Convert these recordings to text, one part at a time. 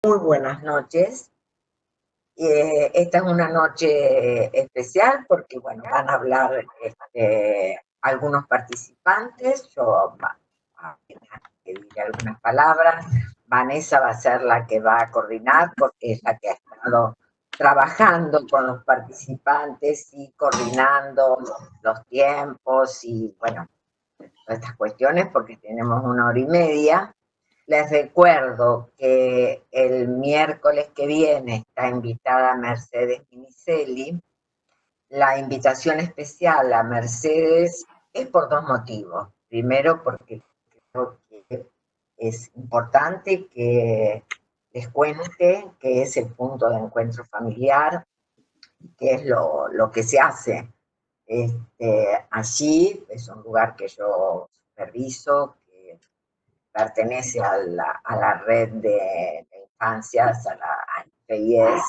Muy buenas noches. Esta es una noche especial porque, bueno, van a hablar algunos participantes. Yo diré algunas palabras. Vanessa va a ser la que va a coordinar porque es la que ha estado trabajando con los participantes y coordinando los tiempos y, bueno, todas estas cuestiones porque tenemos 1 hora y media. Les recuerdo que el miércoles que viene está invitada Mercedes Minicelli. La invitación especial a Mercedes es por 2 motivos. Primero, porque creo que es importante que les cuente qué es el punto de encuentro familiar, qué es lo que se hace. Allí es un lugar que yo superviso, que pertenece a la red de infancias, a la IPIES,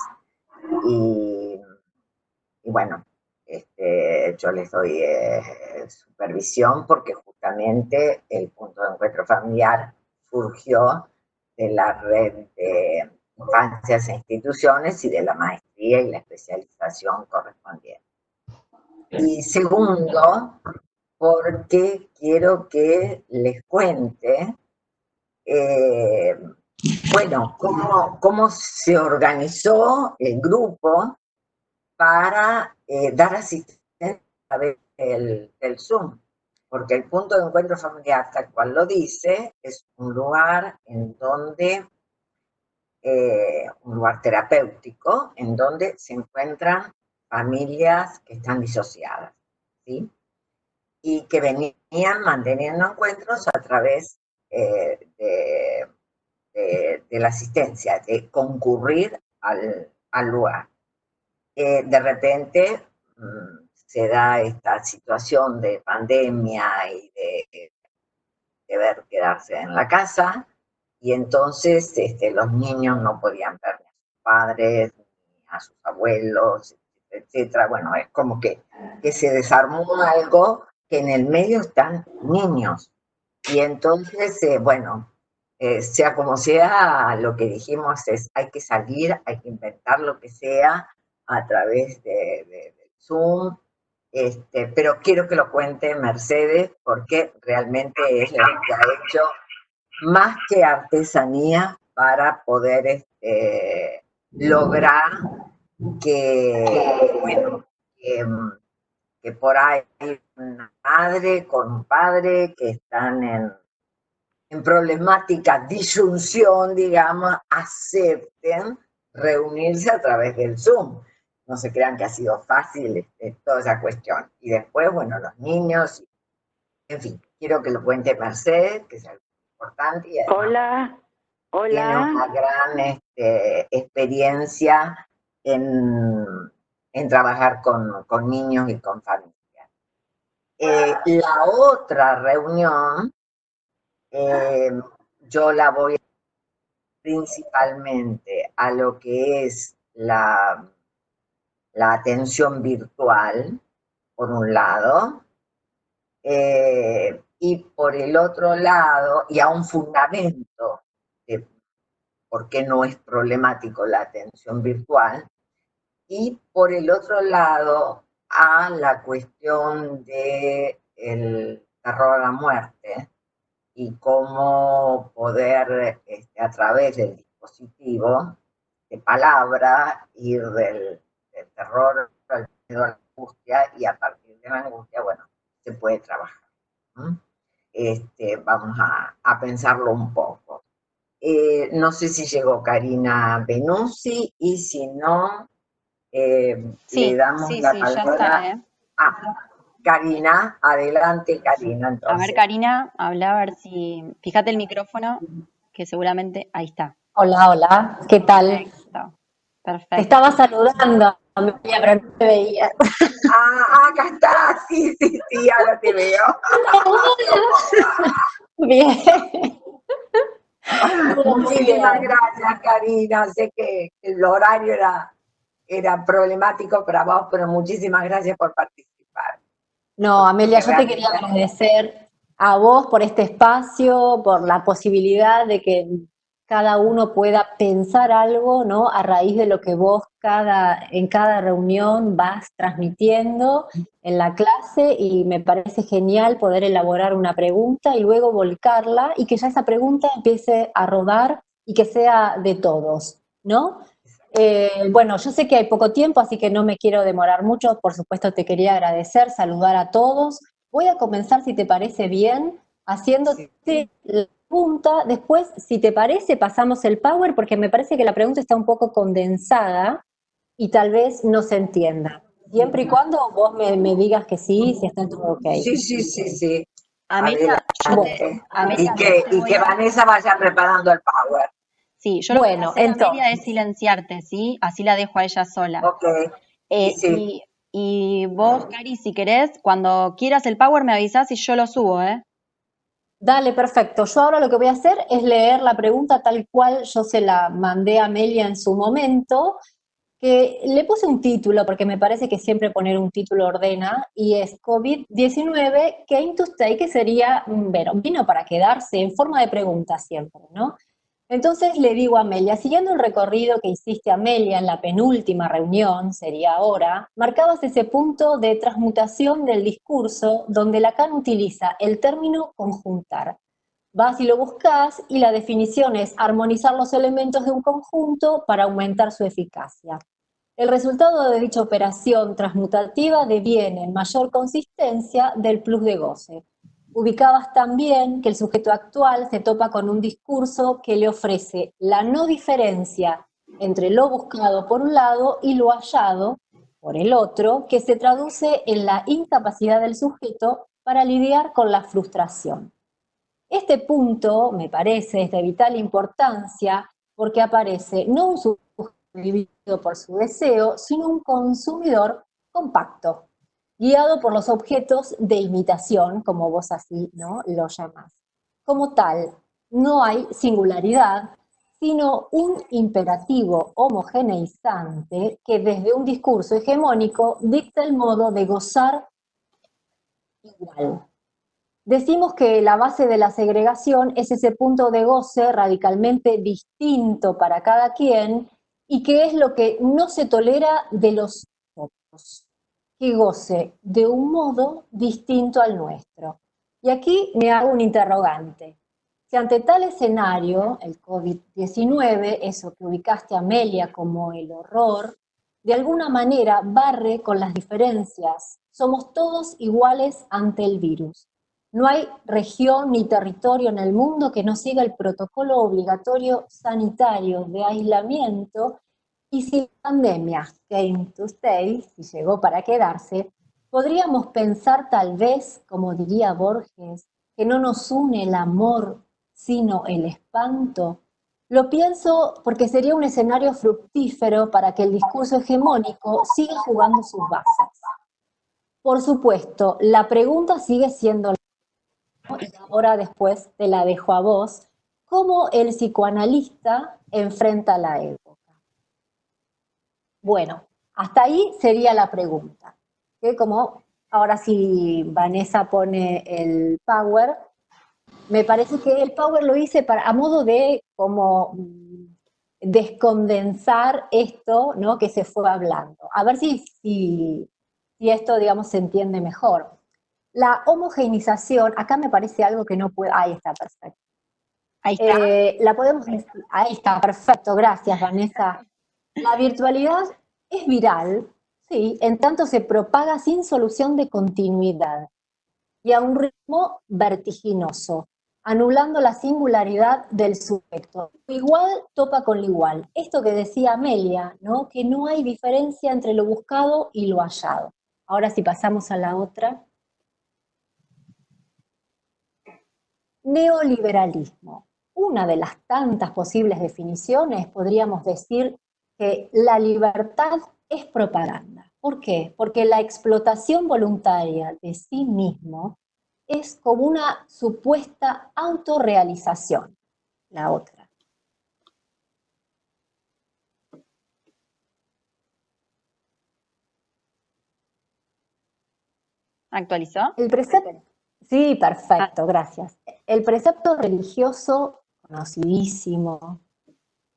y, y bueno, yo les doy supervisión porque justamente el punto de encuentro familiar surgió de la red de infancias e instituciones y de la maestría y la especialización correspondiente. Y segundo, porque quiero que les cuente bueno, cómo se organizó el grupo para dar asistencia a través del Zoom, porque el punto de encuentro familiar, tal cual lo dice, es un lugar en donde, un lugar terapéutico, en donde se encuentran familias que están disociadas, ¿sí? Y que venían manteniendo encuentros a través de la asistencia, de concurrir al lugar. De repente se da esta situación de pandemia y de deber quedarse en la casa, y entonces los niños no podían ver ni a sus padres, ni a sus abuelos, etcétera. Bueno, es como que se desarmó algo que en el medio están niños. Y entonces, bueno, sea como sea, lo que dijimos es, hay que salir, hay que inventar lo que sea a través de Zoom, pero quiero que lo cuente Mercedes porque realmente es la que ha hecho más que artesanía para poder lograr bueno, que, que por ahí una madre con un padre que están en problemática disyunción, digamos, acepten reunirse a través del Zoom. No se crean que ha sido fácil toda esa cuestión. Y después, bueno, los niños, en fin, quiero que lo cuente Mercedes, que es algo importante y además Hola, tiene hola. una gran experiencia en trabajar con niños y con familias. La otra reunión, eh, yo la voy principalmente a lo que es la atención virtual, por un lado, y por el otro lado, y a un fundamento de por qué no es problemático la atención virtual, y por el otro lado, a la cuestión del terror a la muerte y cómo poder, a través del dispositivo de palabra, ir del terror al miedo a la angustia, y a partir de la angustia, bueno, se puede trabajar. ¿No? Vamos a pensarlo un poco. No sé si llegó Karina Benussi, y si no, le Sí, damos sí, la sí, ya está, palabra a Karina. Adelante, Karina, A ver, entonces. Karina, habla a ver si. Fíjate el micrófono, que seguramente. Ahí está. Hola, hola, ¿qué tal? Perfecto, Te perfecto. estaba saludando, Amelia, pero no te veía. Acá está, sí, sí, sí, ahora te veo. Bien. Muy Muchísimas bien. gracias, Karina. Sé que el horario era problemático para vos, pero muchísimas gracias por participar. No, Amelia, Porque yo te quería realmente agradecer a vos por este espacio, por la posibilidad de que cada uno pueda pensar algo, ¿no? A raíz de lo que vos en cada reunión vas transmitiendo en la clase, y me parece genial poder elaborar una pregunta y luego volcarla y que ya esa pregunta empiece a rodar y que sea de todos, ¿no? Bueno, yo sé que hay poco tiempo, así que no me quiero demorar mucho. Por supuesto, te quería agradecer, saludar a todos. Voy a comenzar, si te parece bien, haciéndote Sí. la pregunta. Después, si te parece, pasamos el power, porque me parece que la pregunta está un poco condensada y tal vez no se entienda. Siempre y cuando vos me digas que sí, si está todo ok. Sí, sí, sí, sí. Amelia, Adelante. Amelia, yo te Y voy que a... Vanessa vaya preparando el power. Sí, yo lo que voy a Bueno, hacer, Amelia, es entonces, silenciarte, ¿sí? Así la dejo a ella sola. Ok. Sí, sí. Y vos, Cari, si querés, cuando quieras el power me avisás y yo lo subo, ¿eh? dale, perfecto. Yo ahora lo que voy a hacer es leer la pregunta tal cual yo se la mandé a Amelia en su momento, que le puse un título, porque me parece que siempre poner un título ordena, y es COVID-19 Came to Stay, que sería, bueno, vino para quedarse, en forma de pregunta siempre, ¿no? Entonces le digo a Amelia, siguiendo el recorrido que hiciste, Amelia, en la penúltima reunión, sería ahora, marcabas ese punto de transmutación del discurso donde Lacan utiliza el término conjuntar. Vas y lo buscas, y la definición es armonizar los elementos de un conjunto para aumentar su eficacia. El resultado de dicha operación transmutativa deviene en mayor consistencia del plus de goce. Ubicabas también que el sujeto actual se topa con un discurso que le ofrece la no diferencia entre lo buscado por un lado y lo hallado por el otro, que se traduce en la incapacidad del sujeto para lidiar con la frustración. Este punto, me parece, es de vital importancia porque aparece no un sujeto individuo por su deseo, sino un consumidor compacto, guiado por los objetos de imitación, como vos así, ¿no?, lo llamás. Como tal, no hay singularidad, sino un imperativo homogeneizante que desde un discurso hegemónico dicta el modo de gozar igual. Decimos que la base de la segregación es ese punto de goce radicalmente distinto para cada quien, y que es lo que no se tolera de los otros, que goce de un modo distinto al nuestro. Y aquí me hago un interrogante. Si ante tal escenario, el COVID-19, eso que ubicaste, Amelia, como el horror, de alguna manera barre con las diferencias, somos todos iguales ante el virus. No hay región ni territorio en el mundo que no siga el protocolo obligatorio sanitario de aislamiento, y si la pandemia came to stay, si llegó para quedarse, podríamos pensar tal vez, como diría Borges, que no nos une el amor, sino el espanto. Lo pienso porque sería un escenario fructífero para que el discurso hegemónico siga jugando sus bases. Por supuesto, la pregunta sigue siendo, y ahora después te la dejo a vos, ¿cómo el psicoanalista enfrenta la época? Bueno, hasta ahí sería la pregunta. Que como ahora si Vanessa pone el power, me parece que el power lo hice a modo de como descondensar esto, ¿no?, que se fue hablando. A ver si esto, digamos, se entiende mejor. La homogeneización, acá me parece algo que no puede, ahí está, perfecto. Ahí está. La podemos, ahí está, perfecto, gracias, Vanessa. La virtualidad es viral, sí, en tanto se propaga sin solución de continuidad y a un ritmo vertiginoso, anulando la singularidad del sujeto. Igual topa con lo igual. Esto que decía Amelia, ¿no?, que no hay diferencia entre lo buscado y lo hallado. Ahora si pasamos a la otra. Neoliberalismo. Una de las tantas posibles definiciones, podríamos decir que la libertad es propaganda. ¿Por qué? Porque la explotación voluntaria de sí mismo es como una supuesta autorrealización. La otra. ¿Actualizó? El precepto, sí, perfecto, gracias. El precepto religioso conocidísimo,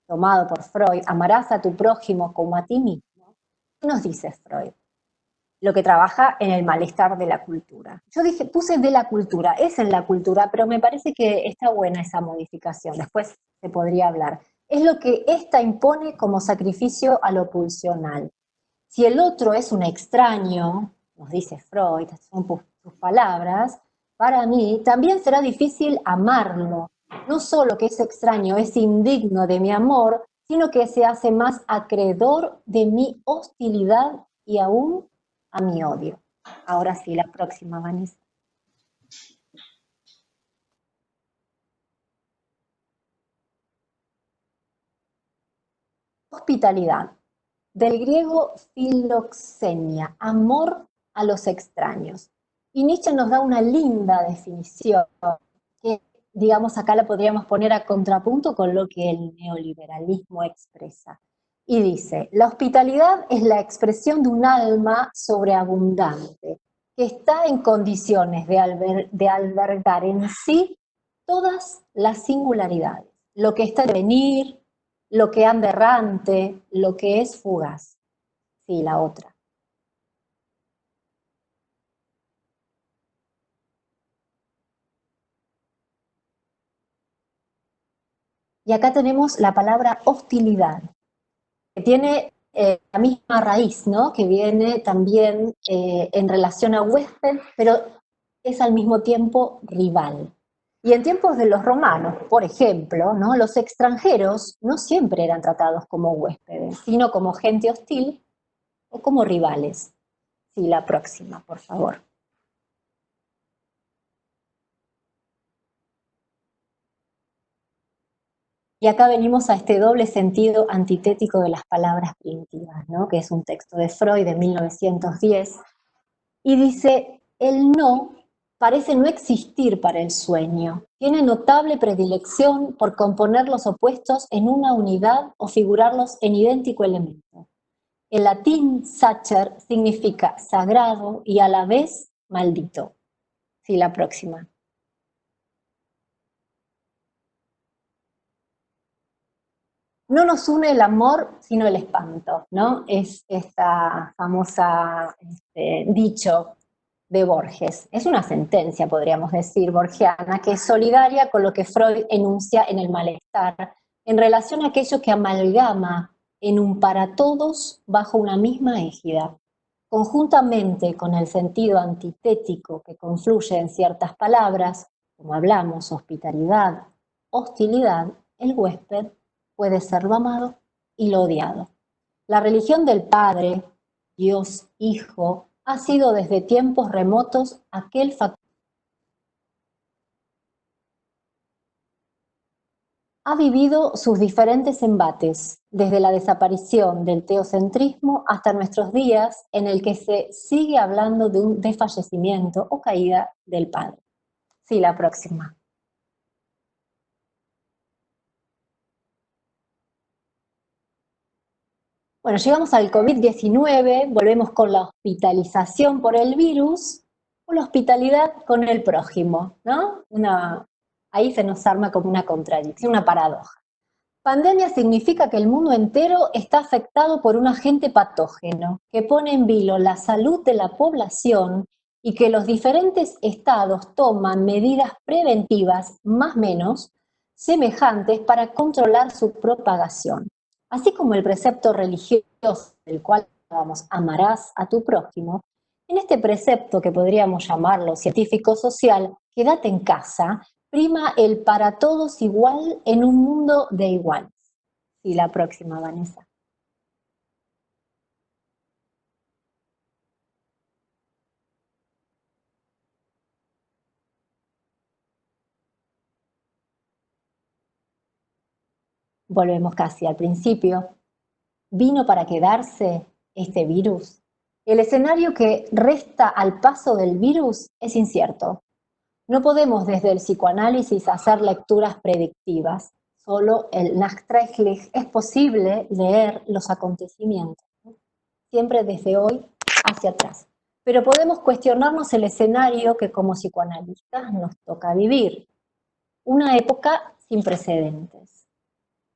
tomado por Freud, amarás a tu prójimo como a ti mismo. ¿Qué nos dice Freud? Lo que trabaja en el malestar de la cultura. Yo puse de la cultura, es en la cultura, pero me parece que está buena esa modificación, después se podría hablar. Es lo que ésta impone como sacrificio a lo pulsional. Si el otro es un extraño, nos dice Freud, son sus palabras, para mí también será difícil amarlo. No solo que ese extraño es indigno de mi amor, sino que se hace más acreedor de mi hostilidad y aún a mi odio. Ahora sí, la próxima, Vanessa. Hospitalidad. Del griego filoxenia, amor a los extraños. Y Nietzsche nos da una linda definición que, digamos, acá la podríamos poner a contrapunto con lo que el neoliberalismo expresa. Y dice, la hospitalidad es la expresión de un alma sobreabundante, que está en condiciones de albergar en sí todas las singularidades, lo que está de venir, lo que anda errante, lo que es fugaz. Sí, la otra. Y acá tenemos la palabra hostilidad, que tiene la misma raíz, ¿no? Que viene también en relación a huésped, pero es al mismo tiempo rival. Y en tiempos de los romanos, por ejemplo, ¿no? Los extranjeros no siempre eran tratados como huéspedes, sino como gente hostil o como rivales. Sí, la próxima, por favor. Y acá venimos a este doble sentido antitético de las palabras primitivas, ¿no? Que es un texto de Freud de 1910, y dice, el no parece no existir para el sueño. Tiene notable predilección por componer los opuestos en una unidad o figurarlos en idéntico elemento. En latín, sacer significa sagrado y a la vez maldito. Sí, la próxima. No nos une el amor, sino el espanto, ¿no? Es esta famosa dicho de Borges. Es una sentencia, podríamos decir, borgiana, que es solidaria con lo que Freud enuncia en el malestar, en relación a aquello que amalgama en un para todos bajo una misma égida. Conjuntamente con el sentido antitético que confluye en ciertas palabras, como hablamos, hospitalidad, hostilidad, el huésped puede ser lo amado y lo odiado. La religión del Padre, Dios Hijo, ha sido desde tiempos remotos aquel factor. Ha vivido sus diferentes embates, desde la desaparición del teocentrismo hasta nuestros días, en el que se sigue hablando de un desfallecimiento o caída del Padre. Sí, la próxima. Bueno, llegamos al COVID-19, volvemos con la hospitalización por el virus o la hospitalidad con el prójimo, ¿no? Ahí se nos arma como una contradicción, una paradoja. Pandemia significa que el mundo entero está afectado por un agente patógeno que pone en vilo la salud de la población y que los diferentes estados toman medidas preventivas más o menos semejantes para controlar su propagación. Así como el precepto religioso del cual hablábamos, amarás a tu prójimo, en este precepto que podríamos llamarlo científico-social, quédate en casa, prima el para todos igual en un mundo de iguales. Y la próxima, Vanessa. Volvemos casi al principio. ¿Vino para quedarse este virus? El escenario que resta al paso del virus es incierto. No podemos desde el psicoanálisis hacer lecturas predictivas. Solo el Nachträglich es posible leer los acontecimientos, ¿no? Siempre desde hoy hacia atrás. Pero podemos cuestionarnos el escenario que como psicoanalistas nos toca vivir. Una época sin precedentes.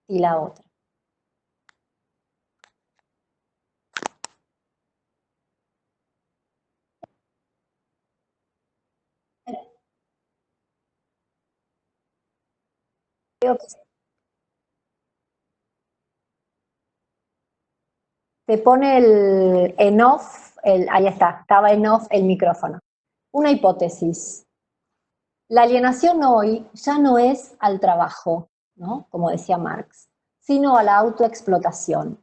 Y la otra. Creo que se pone en off, ahí está, estaba en off el micrófono. Una hipótesis. La alienación hoy ya no es al trabajo, ¿no? Como decía Marx, sino a la autoexplotación.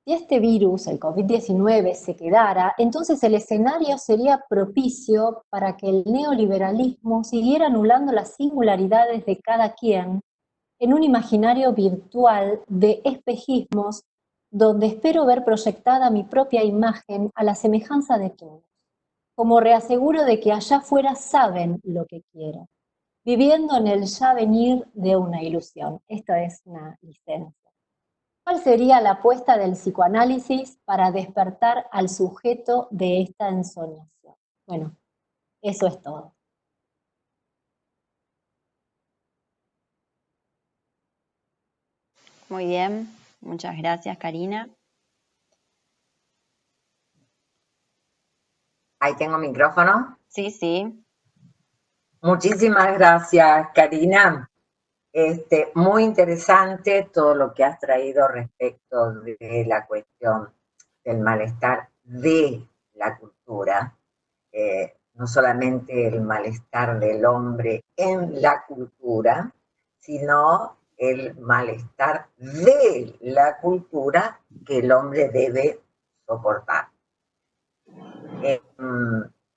Si este virus, el COVID-19, se quedara, entonces el escenario sería propicio para que el neoliberalismo siguiera anulando las singularidades de cada quien en un imaginario virtual de espejismos donde espero ver proyectada mi propia imagen a la semejanza de todos, como reaseguro de que allá afuera saben lo que quiero, viviendo en el ya venir de una ilusión. Esta es una licencia. ¿Cuál sería la apuesta del psicoanálisis para despertar al sujeto de esta ensoñación? Bueno, eso es todo. Muy bien, muchas gracias, Karina. Ahí tengo micrófono. Sí, sí. Muchísimas gracias, Karina. Muy interesante todo lo que has traído respecto de la cuestión del malestar de la cultura, no solamente el malestar del hombre en la cultura, sino el malestar de la cultura que el hombre debe soportar.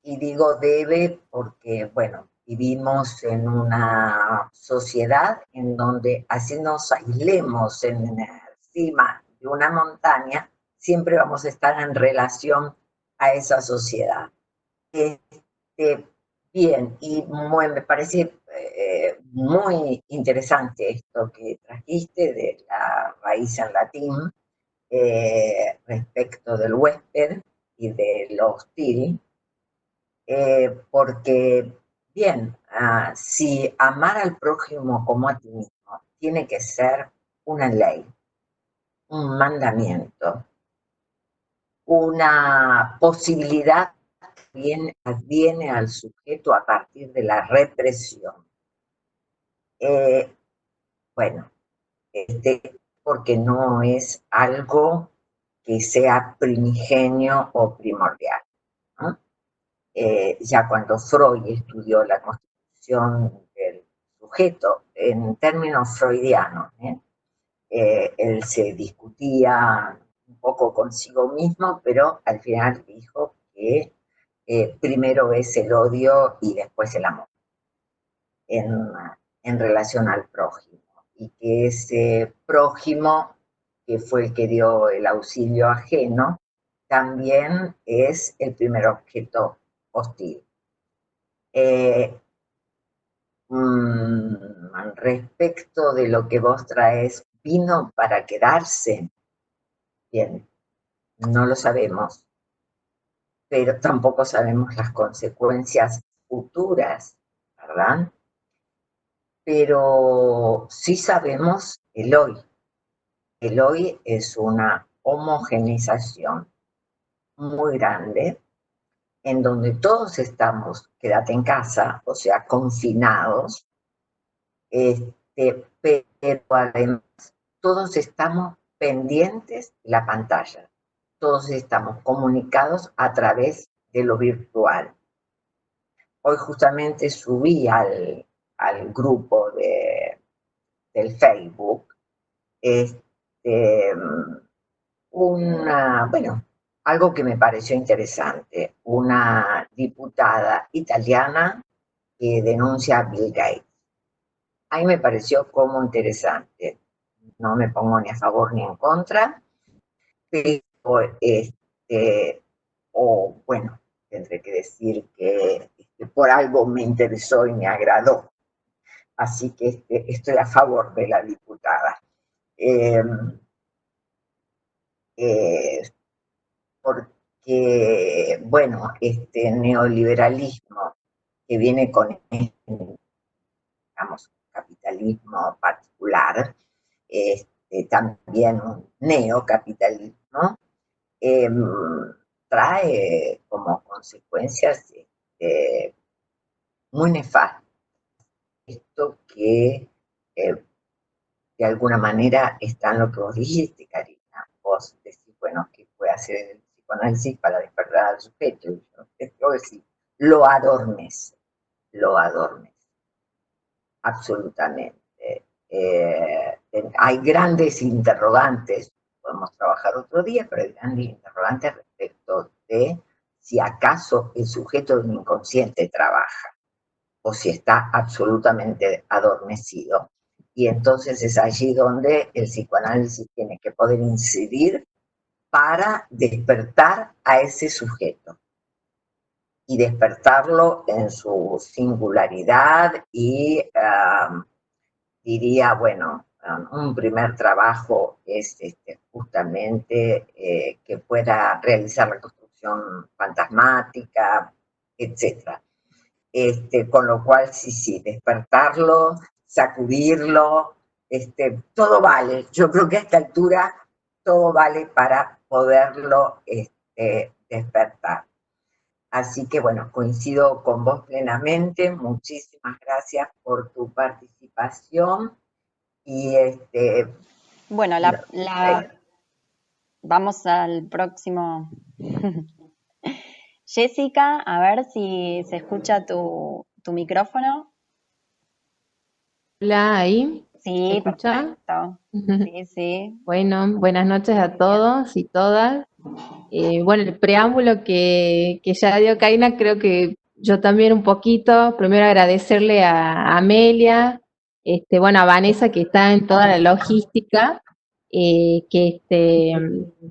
Y digo debe porque, bueno, vivimos en una sociedad en donde así nos aislemos encima de una montaña, siempre vamos a estar en relación a esa sociedad. Bien, y me parece muy interesante esto que trajiste de la raíz en latín respecto del huésped y de lo hostil, porque, bien, si amar al prójimo como a ti mismo tiene que ser una ley, un mandamiento, una posibilidad que adviene al sujeto a partir de la represión. Bueno, porque no es algo que sea primigenio o primordial, ¿no? Ya cuando Freud estudió la constitución del sujeto en términos freudianos, él se discutía un poco consigo mismo, pero al final dijo que primero es el odio y después el amor en relación al prójimo, y que ese prójimo, que fue el que dio el auxilio ajeno, también es el primer objeto hostil. Respecto de lo que vos traes, ¿vino para quedarse? Bien, no lo sabemos, pero tampoco sabemos las consecuencias futuras, ¿verdad? Pero sí sabemos el hoy. El hoy es una homogeneización muy grande en donde todos estamos, quédate en casa, o sea, confinados, pero además todos estamos pendientes de la pantalla, todos estamos comunicados a través de lo virtual. Hoy justamente subí al grupo del Facebook algo que me pareció interesante, una diputada italiana que denuncia a Bill Gates. Ahí me pareció como interesante. No me pongo ni a favor ni en contra, pero bueno, tendré que decir que por algo me interesó y me agradó. Así que estoy a favor de la diputada. Porque, bueno, este neoliberalismo que viene con, digamos, capitalismo capitalismo particular, también un neocapitalismo, trae como consecuencias muy nefastas. Esto que de alguna manera está en lo que vos dijiste, Karina. Vos decís, bueno, ¿qué puede hacer el psicoanálisis para despertar al sujeto? Y yo te quiero decir, lo adormece, absolutamente. Hay grandes interrogantes, podemos trabajar otro día, pero hay grandes interrogantes respecto de si acaso el sujeto de un inconsciente trabaja o si está absolutamente adormecido. Y entonces es allí donde el psicoanálisis tiene que poder incidir para despertar a ese sujeto y despertarlo en su singularidad y diría, bueno, un primer trabajo es justamente que pueda realizar la construcción fantasmática, etcétera. Con lo cual, sí, despertarlo, sacudirlo, todo vale. Yo creo que a esta altura todo vale para poderlo despertar. Así que, bueno, coincido con vos plenamente. Muchísimas gracias por tu participación. Y Bueno, vamos al próximo. Jessica, a ver si se escucha tu micrófono. Hola, ahí. ¿Se Sí, escucha? perfecto. Sí, sí. Bueno, buenas noches a todos y todas. Bueno, el preámbulo que ya dio Karina, creo que yo también un poquito. Primero agradecerle a Amelia, bueno, a Vanessa que está en toda la logística, que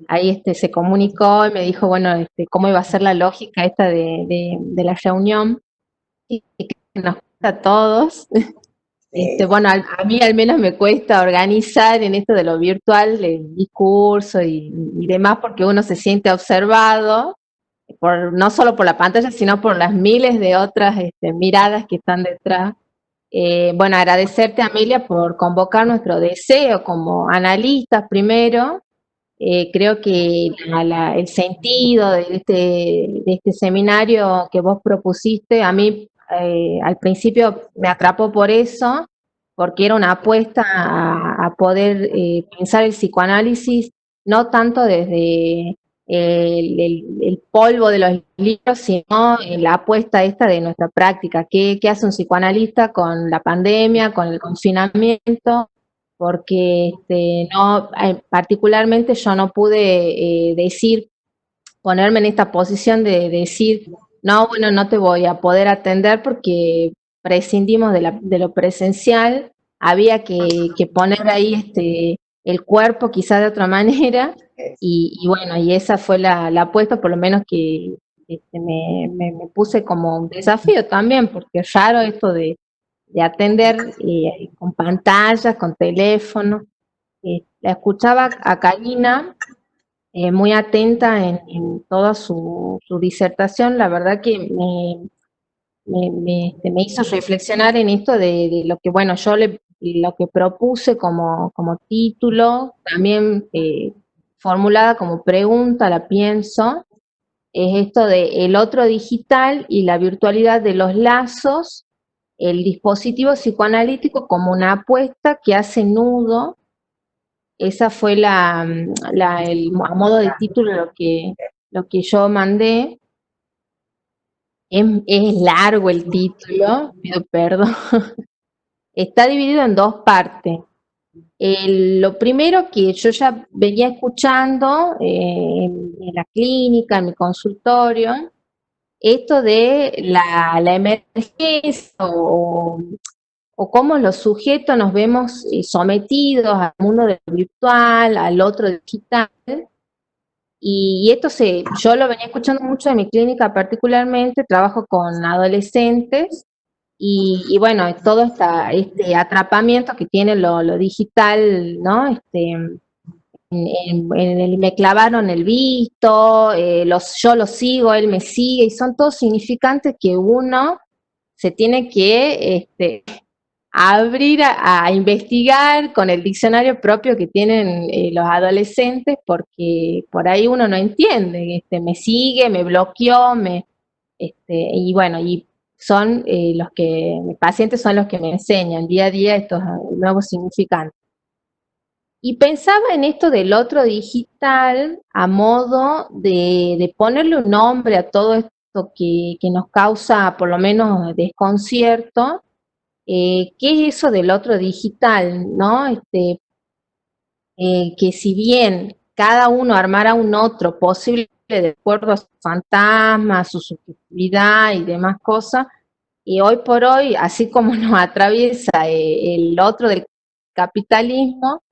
ahí se comunicó y me dijo, bueno, cómo iba a ser la lógica esta de la reunión, y que nos gusta a todos. Bueno, a mí al menos me cuesta organizar en esto de lo virtual, el discurso y demás, porque uno se siente observado, no solo por la pantalla, sino por las miles de otras miradas que están detrás. Bueno, agradecerte, Amelia, por convocar nuestro deseo como analistas primero. Creo que el sentido de este seminario que vos propusiste, a mí al principio me atrapó por eso, porque era una apuesta a poder pensar el psicoanálisis no tanto desde el polvo de los libros, sino la apuesta esta de nuestra práctica. ¿Qué hace un psicoanalista con la pandemia, con el confinamiento? Porque no, particularmente yo no pude ponerme en esta posición de decir, no, bueno, no te voy a poder atender porque prescindimos de lo presencial, había que poner ahí el cuerpo quizás de otra manera, y bueno, y esa fue la apuesta, por lo menos que me puse como un desafío también, porque es raro esto de atender con pantallas, con teléfono. La escuchaba a Karina muy atenta en toda su disertación. La verdad que me hizo reflexionar en esto de lo que, bueno, lo que propuse como título, también formulada como pregunta, la pienso, es esto de el otro digital y la virtualidad de los lazos, el dispositivo psicoanalítico como una apuesta que hace nudo. Esa fue a modo de título lo que yo mandé. Es largo el título, pido perdón. Está dividido en dos partes. Lo primero que yo ya venía escuchando en la clínica, en mi consultorio, esto de la emergencia o cómo los sujetos nos vemos sometidos al mundo del virtual, al otro digital. Y esto yo lo venía escuchando mucho en mi clínica particularmente, trabajo con adolescentes y bueno, todo este atrapamiento que tiene lo digital, ¿no? Me clavaron el visto, yo lo sigo, él me sigue, y son todos significantes que uno se tiene que abrir a investigar con el diccionario propio que tienen los adolescentes, porque por ahí uno no entiende, me sigue, me bloqueó, y bueno, y son mis pacientes son los que me enseñan día a día estos nuevos significantes. Y pensaba en esto del otro digital a modo de ponerle un nombre a todo esto que nos causa por lo menos desconcierto. ¿Qué es eso del otro digital, no? Que si bien cada uno armara un otro posible de acuerdo a su fantasma, a su subjetividad y demás cosas, y hoy por hoy, así como nos atraviesa el otro del capitalismo,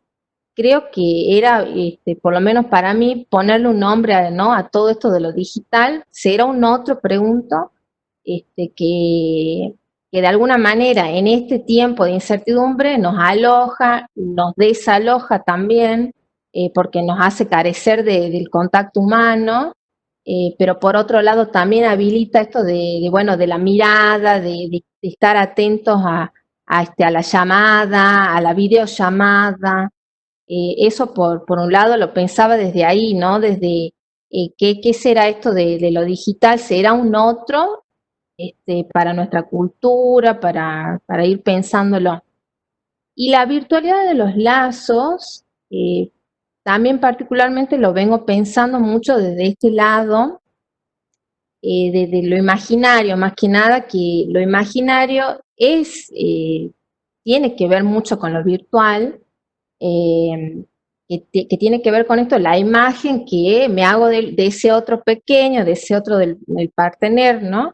creo que era, por lo menos para mí, ponerle un nombre ¿no? a todo esto de lo digital, será un otro, pregunto, que de alguna manera en este tiempo de incertidumbre nos aloja, nos desaloja también, porque nos hace carecer del contacto humano, pero por otro lado también habilita esto bueno, de la mirada, de estar atentos a la llamada, a la videollamada. Eso por un lado lo pensaba desde ahí, ¿no? Desde qué será esto de lo digital, será un otro para nuestra cultura, para ir pensándolo. Y la virtualidad de los lazos, también particularmente lo vengo pensando mucho desde este lado, desde lo imaginario, más que nada, que lo imaginario tiene que ver mucho con lo virtual, que tiene que ver con esto, la imagen que me hago de ese otro pequeño, de ese otro del partener, ¿no?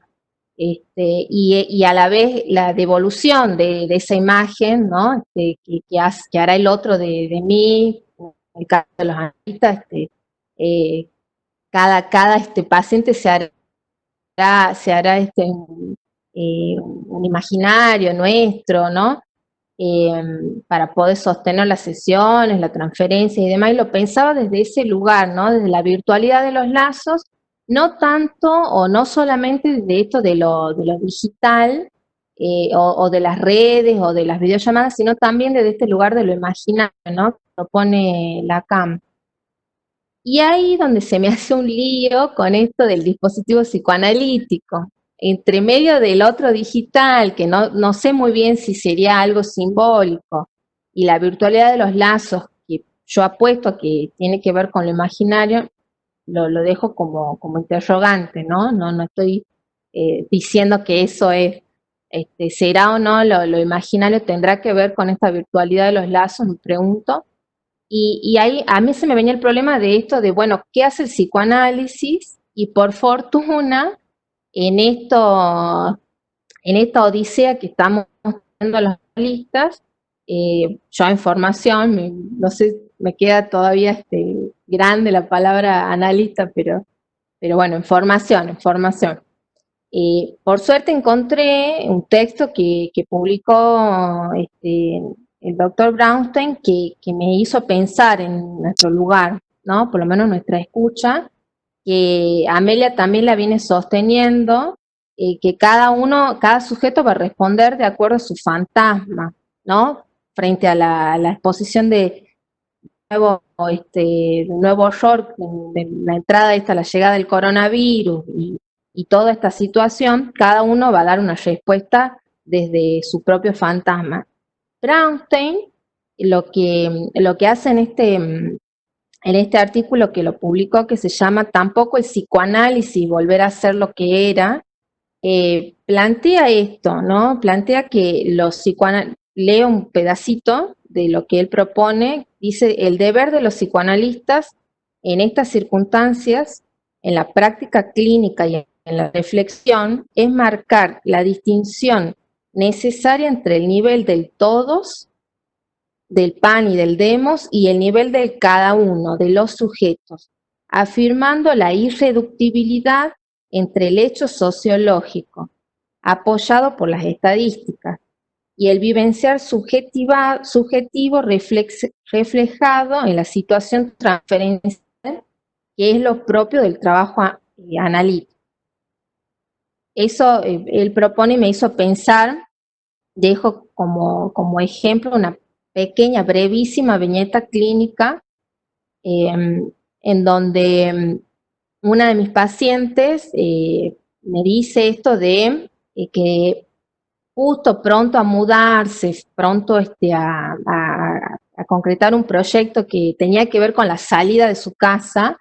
Y a la vez la devolución de esa imagen, ¿no? Que hará el otro de mí, en el caso de los analistas, eh, cada paciente se hará un imaginario nuestro, ¿no? Para poder sostener las sesiones, la transferencia y demás, y lo pensaba desde ese lugar, ¿no? Desde la virtualidad de los lazos, no tanto o no solamente desde esto de lo digital, o de las redes o de las videollamadas, sino también desde este lugar de lo imaginario, ¿no? Que propone Lacan. Y ahí donde se me hace un lío con esto del dispositivo psicoanalítico. Entre medio del otro digital, que no sé muy bien si sería algo simbólico, y la virtualidad de los lazos, que yo apuesto a que tiene que ver con lo imaginario, lo dejo como interrogante, ¿no? No estoy diciendo que eso es, será o no, lo imaginario tendrá que ver con esta virtualidad de los lazos, me pregunto. Y ahí a mí se me venía el problema de esto de, bueno, ¿qué hace el psicoanálisis? Y por fortuna, en esto, en esta odisea que estamos teniendo los analistas, yo en formación, no sé, me queda todavía grande la palabra analista, pero bueno, en formación, en formación. Por suerte encontré un texto que publicó el doctor Brownstein que me hizo pensar en nuestro lugar, ¿no? Por lo menos nuestra escucha, que Amelia también la viene sosteniendo, que cada sujeto va a responder de acuerdo a su fantasma, ¿no? Frente a la exposición de nuevo horror, de la entrada la llegada del coronavirus y toda esta situación, cada uno va a dar una respuesta desde su propio fantasma. Brownstein lo que hace en este artículo que lo publicó, que se llama Tampoco el psicoanálisis volver a ser lo que era, plantea esto, ¿no? Plantea que leo un pedacito de lo que él propone, dice: el deber de los psicoanalistas en estas circunstancias, en la práctica clínica y en la reflexión, es marcar la distinción necesaria entre el nivel del todos, del pan y del demos, y el nivel del cada uno de los sujetos, afirmando la irreductibilidad entre el hecho sociológico, apoyado por las estadísticas, y el vivenciar subjetivo reflejado en la situación transferencial, que es lo propio del trabajo analítico. Eso él propone y me hizo pensar dejo como ejemplo una pequeña, brevísima viñeta clínica en donde una de mis pacientes me dice esto de que justo pronto a mudarse, pronto a concretar un proyecto que tenía que ver con la salida de su casa,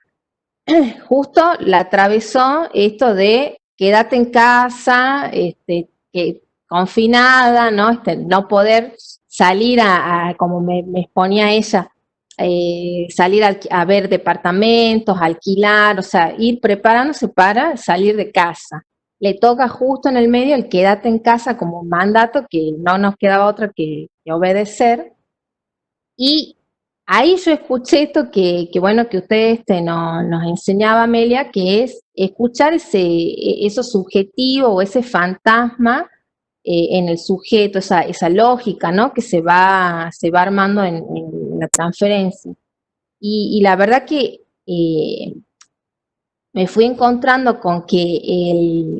justo la atravesó esto de quédate en casa, que confinada, ¿no? No poder salir como me exponía ella, salir a ver departamentos, alquilar, o sea, ir preparándose para salir de casa. Le toca justo en el medio el quédate en casa como un mandato que no nos quedaba otra que obedecer. Y ahí yo escuché esto que bueno, que usted nos enseñaba, Amelia, que es escuchar eso subjetivo o ese fantasma en el sujeto, esa lógica, ¿no? Que se va armando en la transferencia. Y la verdad que me fui encontrando con que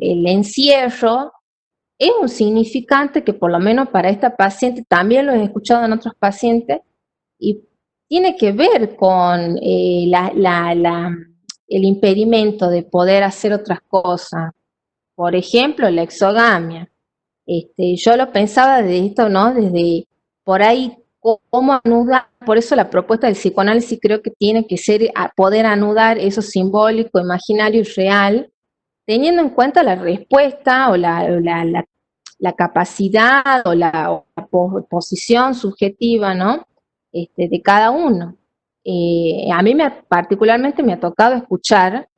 el encierro es un significante que por lo menos para esta paciente, también lo he escuchado en otros pacientes, y tiene que ver con el impedimento de poder hacer otras cosas. Por ejemplo, la exogamia. Yo lo pensaba de esto, ¿no? Desde por ahí cómo anudar, por eso la propuesta del psicoanálisis creo que tiene que ser poder anudar eso simbólico, imaginario y real, teniendo en cuenta la respuesta o la capacidad o la posición subjetiva, ¿no? De cada uno. A mí particularmente me ha tocado escuchar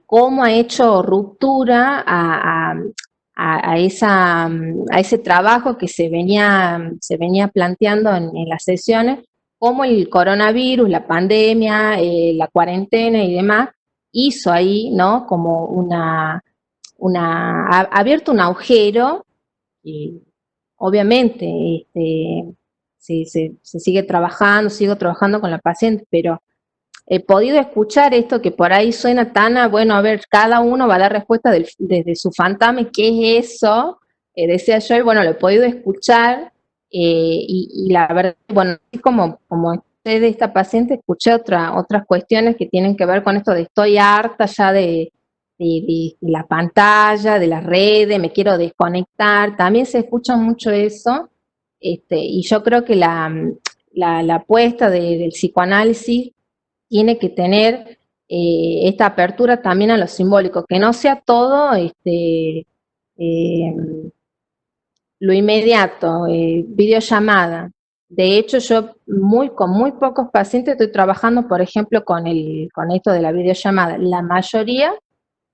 cómo ha hecho ruptura a ese trabajo que se venía planteando en las sesiones, cómo el coronavirus, la pandemia, la cuarentena y demás, hizo ahí, ¿no? Como ha abierto un agujero y obviamente se sigue trabajando, sigo trabajando con la paciente, pero he podido escuchar esto que por ahí suena tan bueno, a ver, cada uno va a dar respuesta desde su fantasma, ¿qué es eso? Decía yo, y bueno, lo he podido escuchar, y la verdad, bueno, como de esta paciente, escuché otras cuestiones que tienen que ver con esto de estoy harta ya de la pantalla, de las redes, me quiero desconectar, también se escucha mucho eso, y yo creo que la apuesta del psicoanálisis tiene que tener esta apertura también a lo simbólico, que no sea todo eh, lo inmediato, videollamada. De hecho, yo con muy pocos pacientes estoy trabajando, por ejemplo, con esto de la videollamada. La mayoría,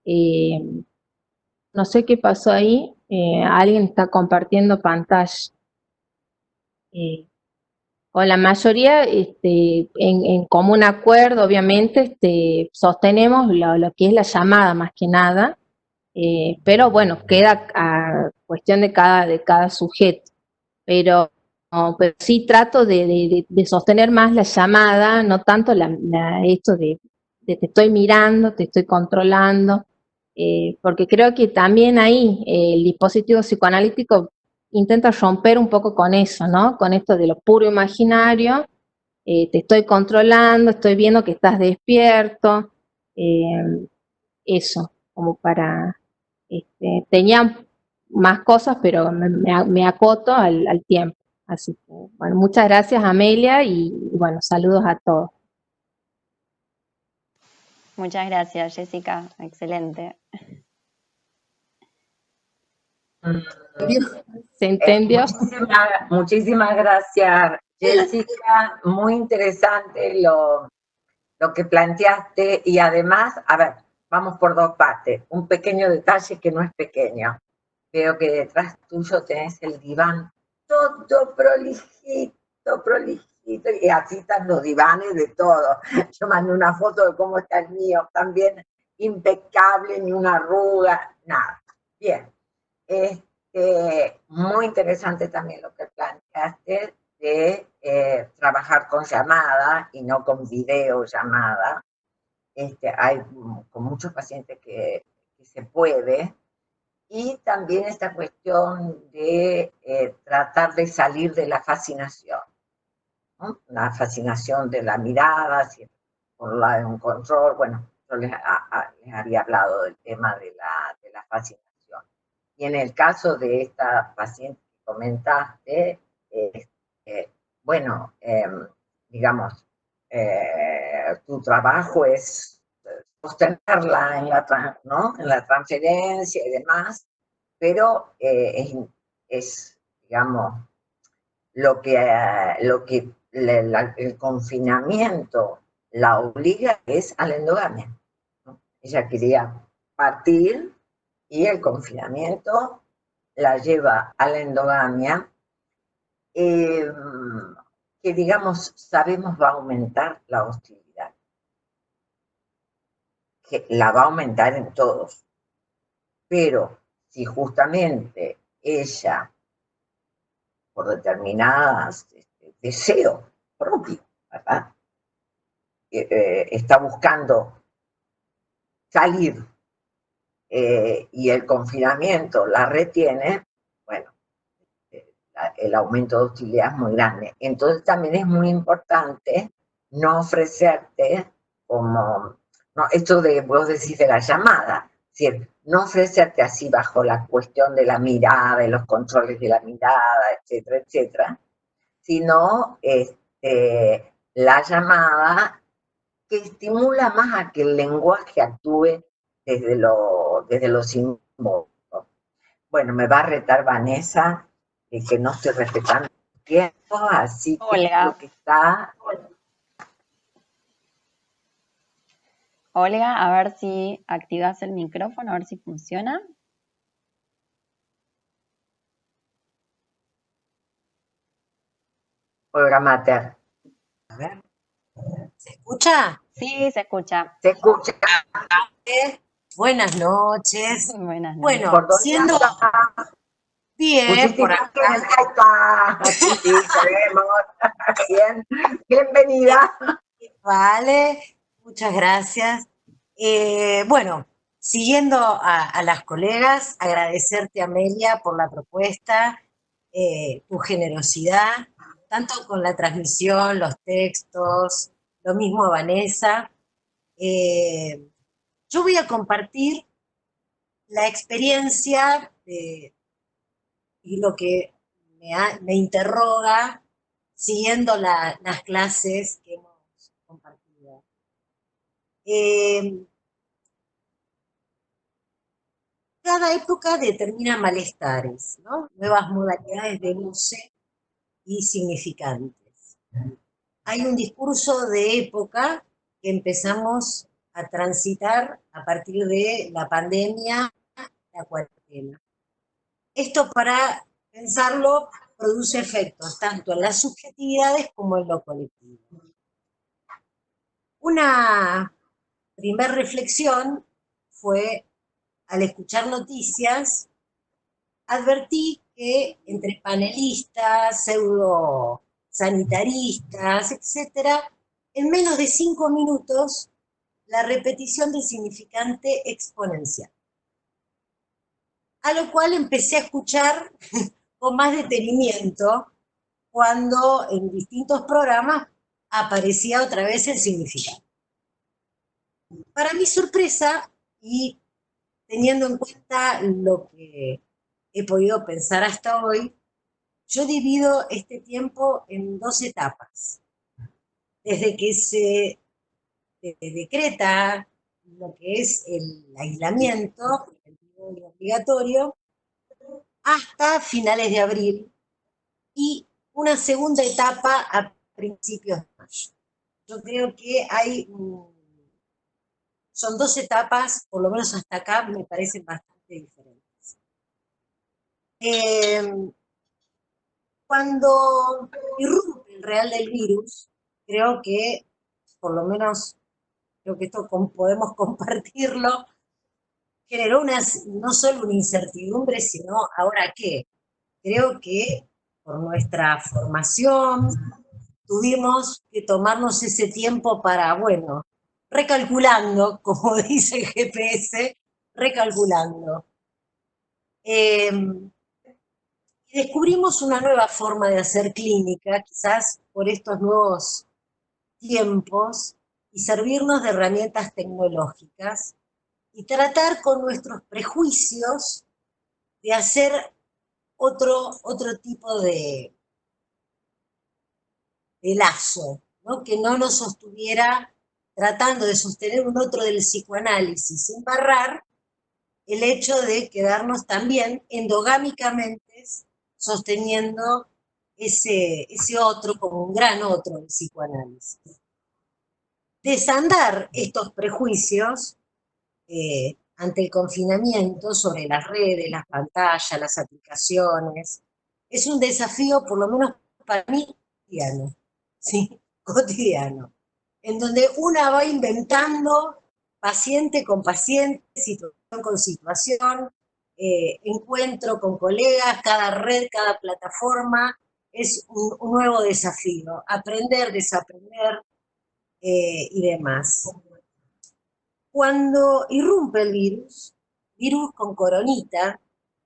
eh, no sé qué pasó ahí, alguien está compartiendo pantalla. Eh, o la mayoría, en común acuerdo, obviamente, sostenemos lo que es la llamada más que nada, pero bueno, queda a cuestión de cada sujeto. Pero, no, pero sí trato de sostener más la llamada, no tanto esto de te estoy mirando, te estoy controlando, porque creo que también ahí el dispositivo psicoanalítico intenta romper un poco con eso, ¿no? Con esto de lo puro imaginario, te estoy controlando, estoy viendo que estás despierto, eh, eso, como tenía más cosas, pero me acoto al tiempo. Así que, bueno, muchas gracias, Amelia, y bueno, saludos a todos. Muchas gracias, Jessica. Excelente. ¿Se entendió? Muchísimas gracias, Jessica. Muy interesante lo que planteaste y además, a ver, vamos por dos partes. Un pequeño detalle que no es pequeño. Veo que detrás tuyo tenés el diván todo prolijito, prolijito, y así están los divanes de todo. Yo mandé una foto de cómo está el mío, también impecable, ni una arruga, nada. Bien. Muy interesante también lo que planteaste de trabajar con llamada y no con videollamada. Hay con muchos pacientes que se puede. Y también esta cuestión de tratar de salir de la fascinación, ¿no? La fascinación de la mirada, por un lado un control, bueno, yo les había hablado del tema de la fascinación. Y en el caso de esta paciente que comentaste, bueno, digamos, tu trabajo es sostenerla ¿no? En la transferencia y demás, pero digamos, lo que el confinamiento la obliga es a la endogamia, ¿no? Ella quería partir y el confinamiento la lleva a la endogamia, eh, que digamos sabemos va a aumentar la hostilidad, que la va a aumentar en todos, pero si justamente ella, por determinadas deseos propios, ¿verdad? Está buscando salir, y el confinamiento la retiene, bueno, el aumento de hostilidad es muy grande. Entonces también es muy importante no ofrecerte como, no, esto de vos decís de la llamada, es decir, no ofrecerte así bajo la cuestión de la mirada, de los controles de la mirada, etcétera, etcétera, sino la llamada que estimula más a que el lenguaje actúe desde lo simbólico. Bueno, me va a retar Vanessa que no estoy respetando el tiempo, así que Olga. lo que está... Olga, a ver si activas el micrófono, a ver si funciona. Olga Mater. A ver, ¿se escucha? Sí, se escucha. ¿Se escucha? Buenas noches. Buenas noches. Bueno, ¿Por dónde siendo anda? bien Pusiste por imagen, acá. ahí está. Sí, sí, sabemos. Bien, bienvenida. Vale, muchas gracias. Bueno, siguiendo a las colegas, agradecerte, Amelia, por la propuesta, tu generosidad, tanto con la transmisión, los textos, lo mismo a Vanessa. Yo voy a compartir la experiencia y lo que me interroga siguiendo las clases que hemos compartido. Cada época determina malestares, ¿no? Nuevas modalidades de goce y significantes. Hay un discurso de época que empezamos a transitar a partir de la pandemia, la cuarentena. Esto, para pensarlo, produce efectos tanto en las subjetividades como en lo colectivo. Una primer reflexión fue, al escuchar noticias, advertí que entre panelistas, pseudo sanitaristas, etcétera, en menos de 5 minutos, la repetición del significante exponencial. A lo cual empecé a escuchar con más detenimiento cuando en distintos programas aparecía otra vez el significado. Para mi sorpresa, y teniendo en cuenta lo que he podido pensar hasta hoy, yo divido este tiempo en 2 etapas. Desde que se decreta lo que es el aislamiento preventivo y obligatorio hasta finales de abril, y una segunda etapa a principios de mayo. Yo creo que son 2 etapas, por lo menos hasta acá, me parecen bastante diferentes. Cuando irrumpe el real del virus, creo que, por lo menos, creo que esto podemos compartirlo, generó no solo una incertidumbre, sino ¿ahora qué? Creo que por nuestra formación tuvimos que tomarnos ese tiempo para, bueno, recalculando, como dice el GPS, recalculando. Eh, y descubrimos una nueva forma de hacer clínica, quizás por estos nuevos tiempos, y servirnos de herramientas tecnológicas y tratar con nuestros prejuicios de hacer otro tipo de lazo, ¿no? Que no nos sostuviera tratando de sostener un otro del psicoanálisis, sin barrar el hecho de quedarnos también endogámicamente sosteniendo ese otro como un gran otro del psicoanálisis. Desandar estos prejuicios ante el confinamiento sobre las redes, las pantallas, las aplicaciones, es un desafío, por lo menos para mí, cotidiano, ¿sí? Cotidiano, en donde una va inventando paciente con paciente, situación con situación, encuentro con colegas, cada red, cada plataforma, es un nuevo desafío, aprender, desaprender y demás. Cuando irrumpe el virus con coronita,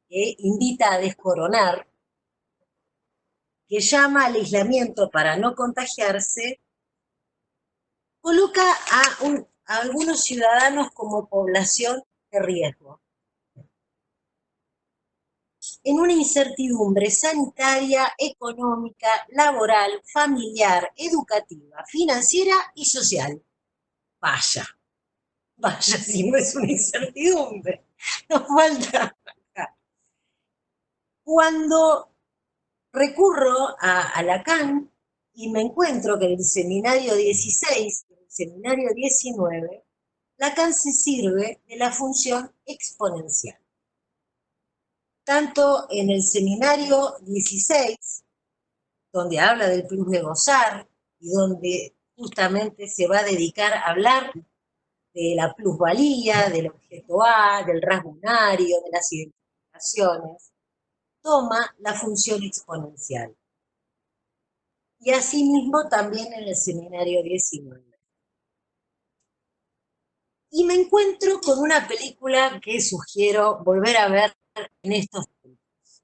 que invita a descoronar, que llama al aislamiento para no contagiarse, coloca a algunos ciudadanos como población de riesgo, en una incertidumbre sanitaria, económica, laboral, familiar, educativa, financiera y social. Vaya, vaya, si no es una incertidumbre, nos falta. Cuando recurro a Lacan y me encuentro que en el seminario 16, en el seminario 19, Lacan se sirve de la función exponencial. Tanto en el seminario 16, donde habla del plus de gozar y donde justamente se va a dedicar a hablar de la plusvalía, del objeto A, del rasgo unario, de las identificaciones, toma la función exponencial. Y asimismo también en el seminario 19. Y me encuentro con una película que sugiero volver a ver en estos tiempos.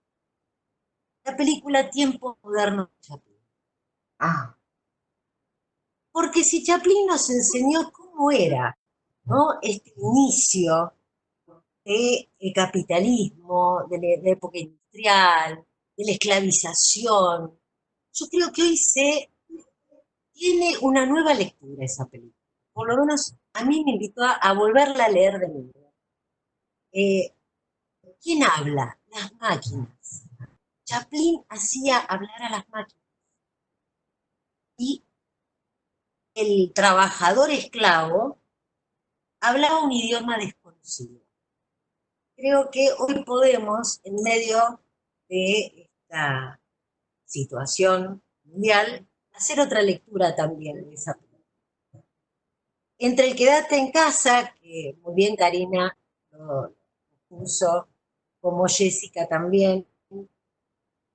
La película Tiempo Moderno de Chaplin. Ah, Porque si Chaplin nos enseñó cómo era, ¿no? Este inicio del capitalismo, de la época industrial, de la esclavización, yo creo que hoy tiene una nueva lectura esa película. Por lo menos a mí me invitó a volverla a leer de nuevo. ¿Quién habla? Las máquinas. Chaplin hacía hablar a las máquinas. Y el trabajador esclavo hablaba un idioma desconocido. Creo que hoy podemos, en medio de esta situación mundial, hacer otra lectura también de esa película. Entre el quédate en casa, que muy bien Karina lo puso, como Jessica también,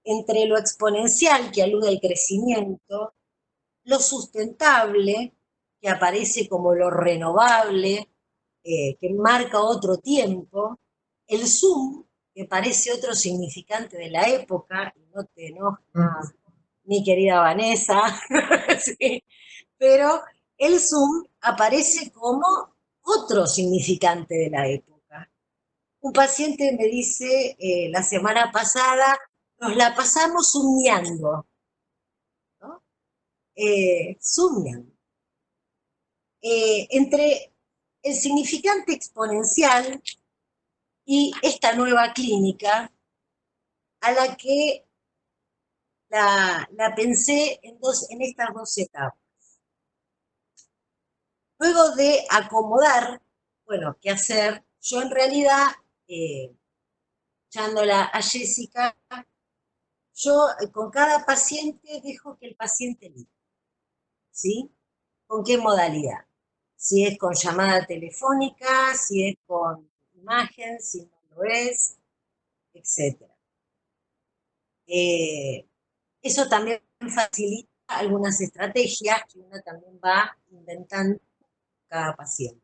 entre lo exponencial, que alude al crecimiento, lo sustentable, que aparece como lo renovable, que marca otro tiempo, el Zoom, que parece otro significante de la época, y no te enojes, mi querida Vanessa, sí, pero el Zoom aparece como otro significante de la época. Un paciente me dice la semana pasada, nos la pasamos zoomeando, ¿no? Zoomeando. Entre el significante exponencial y esta nueva clínica, a la que la pensé en estas dos etapas. Luego de acomodar, bueno, qué hacer, yo en realidad, echándola a Jessica, yo con cada paciente dejo que el paciente elija, ¿sí? ¿Con qué modalidad? Si es con llamada telefónica, si es con imagen, si no lo es, etc. Eso también facilita algunas estrategias que uno también va inventando cada paciente.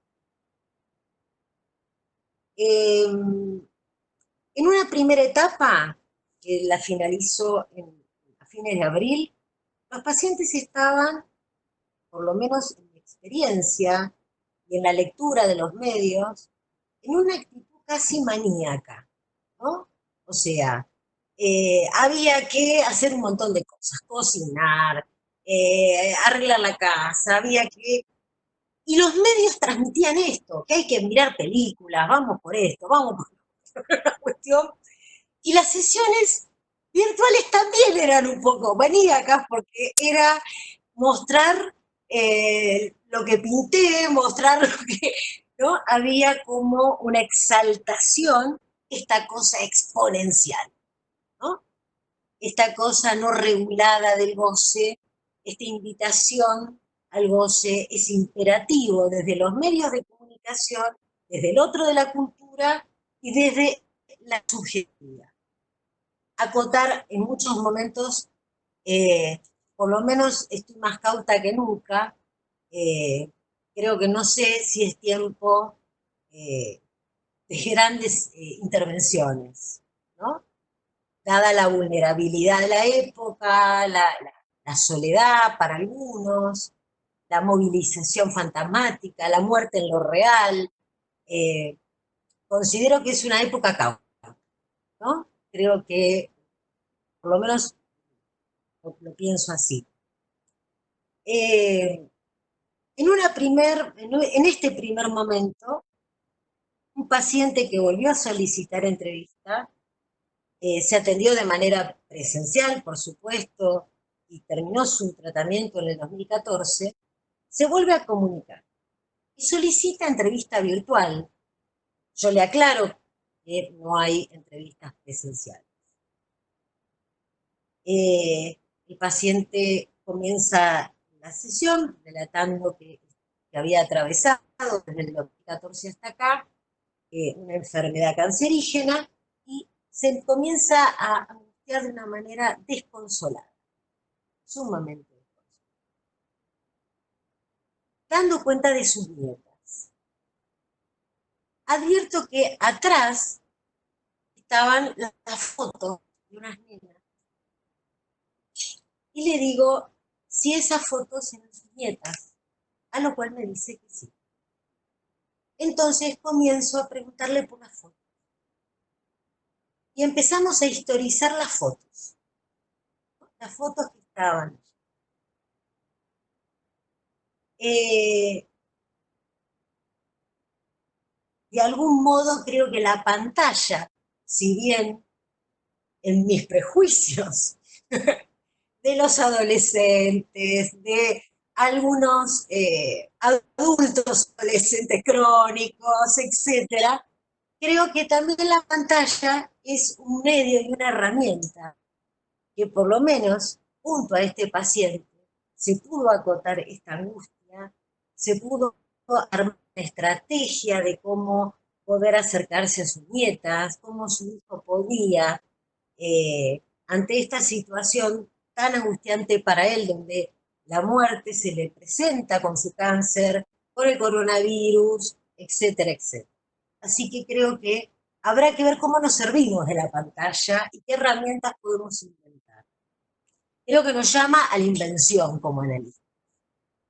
En una primera etapa, que la finalizó a fines de abril, los pacientes estaban, por lo menos en mi experiencia y en la lectura de los medios, en una actitud casi maníaca, ¿no? O sea, había que hacer un montón de cosas, cocinar, arreglar la casa, había que... Y los medios transmitían esto, que hay que mirar películas, vamos por esto, vamos por la cuestión. Y las sesiones virtuales también eran un poco maníacas porque era mostrar lo que pinté, mostrar lo que, ¿no? Había como una exaltación, esta cosa exponencial, ¿no? Esta cosa no regulada del goce, esta invitación al goce es imperativo desde los medios de comunicación, desde el otro de la cultura y desde la subjetividad. Acotar en muchos momentos, por lo menos estoy más cauta que nunca, eh, creo que no sé si es tiempo eh, de grandes intervenciones, ¿no? Dada la vulnerabilidad de la época, la soledad para algunos, la movilización fantasmática, la muerte en lo real, eh, considero que es una época cauta, ¿no? Creo que, por lo menos, lo pienso así. Eh, en este primer momento, un paciente que volvió a solicitar entrevista se atendió de manera presencial, por supuesto, y terminó su tratamiento en el 2014, se vuelve a comunicar y solicita entrevista virtual. Yo le aclaro que no hay entrevistas presenciales. El paciente comienza la sesión relatando que había atravesado desde el 2014 hasta acá una enfermedad cancerígena y se comienza a angustiar de una manera desconsolada, sumamente desconsolada, dando cuenta de sus nietas. Advierto que atrás estaban las fotos de unas nenas y le digo si esas fotos eran sus nietas, a lo cual me dice que sí. Entonces comienzo a preguntarle por las fotos y empezamos a historizar las fotos, ¿no? Las fotos que estaban. Eh, de algún modo creo que la pantalla, si bien en mis prejuicios de los adolescentes, de algunos adultos adolescentes crónicos, etcétera, creo que también la pantalla es un medio y una herramienta que por lo menos junto a este paciente se pudo acotar esta angustia, se pudo armar una estrategia de cómo poder acercarse a sus nietas, cómo su hijo podía, ante esta situación tan angustiante para él, donde la muerte se le presenta con su cáncer, con el coronavirus, etcétera, etcétera. Así que creo que habrá que ver cómo nos servimos de la pantalla y qué herramientas podemos inventar. Creo que nos llama a la invención como analista,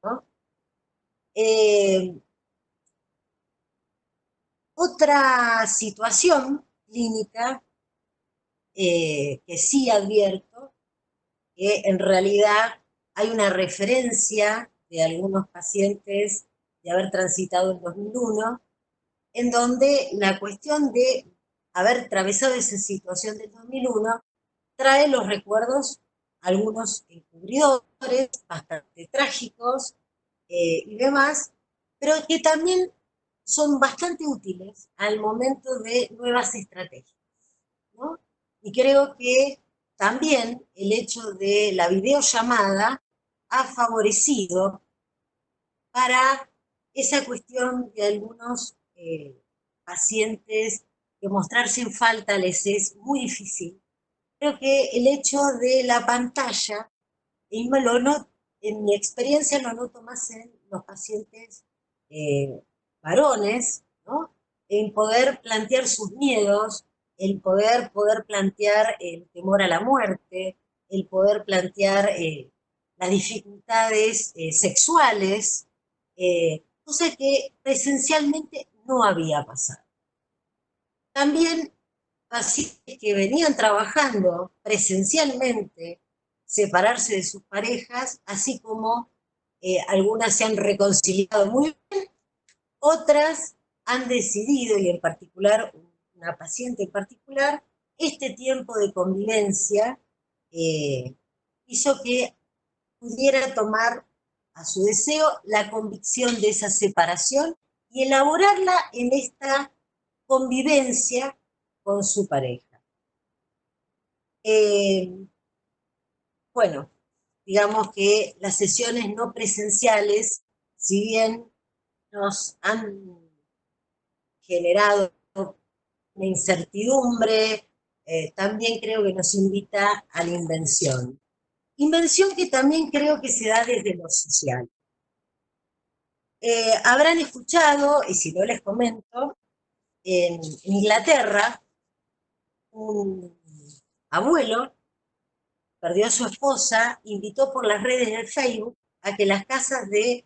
¿no? Otra situación clínica que sí advierto, que en realidad hay una referencia de algunos pacientes de haber transitado el 2001, en donde la cuestión de haber atravesado esa situación del 2001 trae los recuerdos, algunos encubridores, bastante trágicos y demás, pero que también son bastante útiles al momento de nuevas estrategias, ¿no? Y creo que también el hecho de la videollamada ha favorecido para esa cuestión de algunos pacientes que mostrarse en falta les es muy difícil. Creo que el hecho de la pantalla, y en mi experiencia lo noto más en los pacientes varones, ¿no? En poder plantear sus miedos, el poder plantear el temor a la muerte, el poder plantear las dificultades sexuales, cosa que presencialmente no había pasado. También pacientes que venían trabajando presencialmente, separarse de sus parejas, así como algunas se han reconciliado muy bien, otras han decidido, y en particular una paciente en particular, este tiempo de convivencia hizo que pudiera tomar a su deseo la convicción de esa separación y elaborarla en esta convivencia con su pareja. Bueno, digamos que las sesiones no presenciales, si bien nos han generado una incertidumbre, también creo que nos invita a la invención. Invención que también creo que se da desde lo social. Habrán escuchado, y si no les comento, en Inglaterra, un abuelo perdió a su esposa, invitó por las redes de Facebook a que las casas de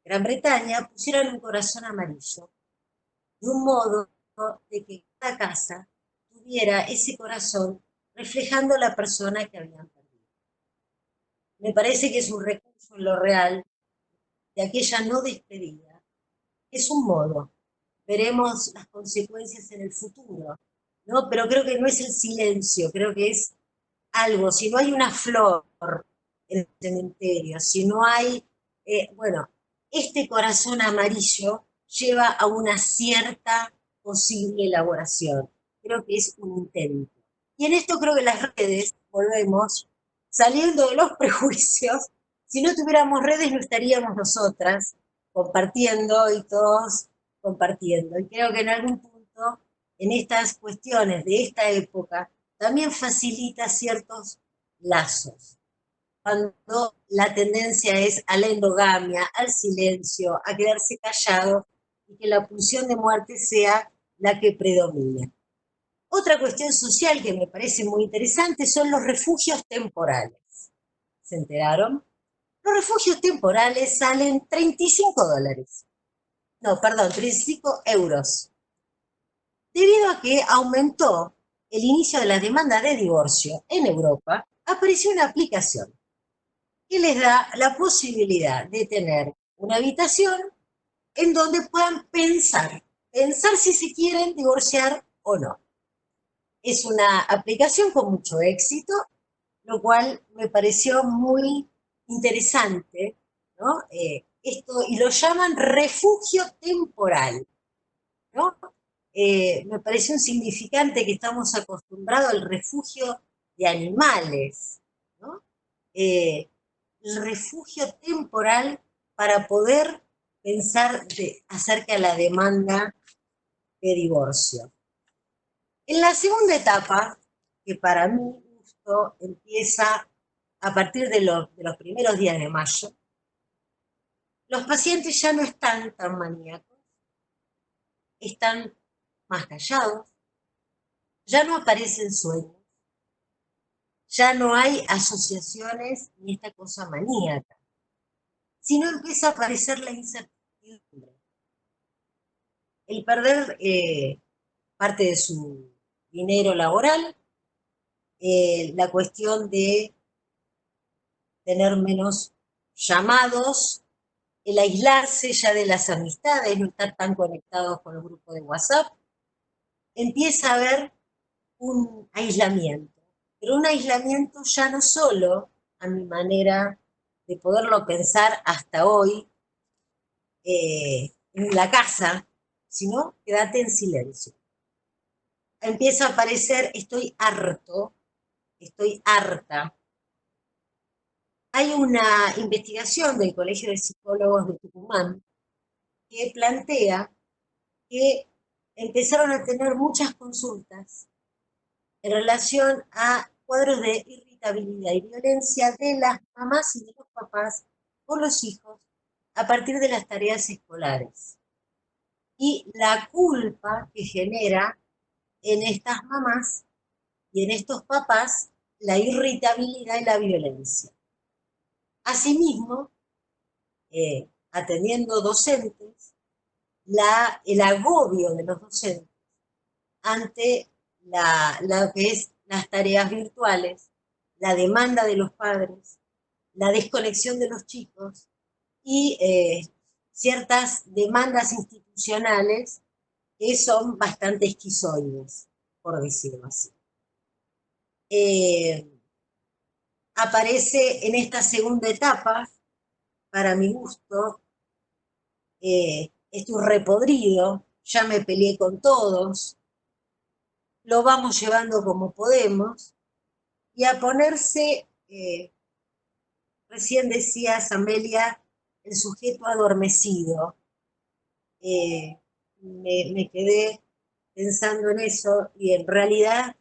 Gran Bretaña pusieran un corazón amarillo, de un modo de que cada casa tuviera ese corazón reflejando la persona que habían perdido. Me parece que es un recurso en lo real de aquella no despedida. Es un modo. Veremos las consecuencias en el futuro, ¿no? Pero creo que no es el silencio, creo que es algo. Si no hay una flor en el cementerio, si no hay, bueno, este corazón amarillo lleva a una cierta posible elaboración. Creo que es un intento. Y en esto creo que las redes, volvemos, saliendo de los prejuicios, si no tuviéramos redes no estaríamos nosotras compartiendo y todos compartiendo. Y creo que en algún punto, en estas cuestiones de esta época, también facilita ciertos lazos. Cuando la tendencia es a la endogamia, al silencio, a quedarse callado y que la pulsión de muerte sea la que predomina. Otra cuestión social que me parece muy interesante son los refugios temporales. ¿Se enteraron? Los refugios temporales salen $35. No, perdón, 35 euros. Debido a que aumentó el inicio de las demandas de divorcio en Europa, apareció una aplicación que les da la posibilidad de tener una habitación en donde puedan pensar si se quieren divorciar o no. Es una aplicación con mucho éxito, lo cual me pareció muy interesante, ¿no? Y lo llaman refugio temporal, ¿no? Me pareció un significante que estamos acostumbrados al refugio de animales, ¿no? El refugio temporal para poder pensar acerca de la demanda de divorcio. En la segunda etapa, que para mi gusto empieza a partir de los primeros días de mayo, los pacientes ya no están tan maníacos, están más callados, ya no aparecen sueños, ya no hay asociaciones ni esta cosa maníaca, sino empieza a aparecer la incertidumbre, el perder parte de su dinero laboral, la cuestión de tener menos llamados, el aislarse ya de las amistades, no estar tan conectados con los grupos de WhatsApp, empieza a haber un aislamiento, pero un aislamiento ya no solo, a mi manera de poderlo pensar hasta hoy, en la casa, sino quédate en silencio. Empieza a aparecer, estoy harto, estoy harta. Hay una investigación del Colegio de Psicólogos de Tucumán que plantea que empezaron a tener muchas consultas en relación a cuadros de irritabilidad y violencia de las mamás y de los papás por los hijos a partir de las tareas escolares. Y la culpa que genera en estas mamás y en estos papás la irritabilidad y la violencia. Asimismo, atendiendo docentes, el agobio de los docentes ante lo que es las tareas virtuales, la demanda de los padres, la desconexión de los chicos y ciertas demandas institucionales que son bastante esquizoides, por decirlo así. Aparece en esta segunda etapa, para mi gusto, estoy repodrido, ya me peleé con todos, lo vamos llevando como podemos, y a ponerse, recién decías, Amelia, el sujeto adormecido. Me quedé pensando en eso y en realidad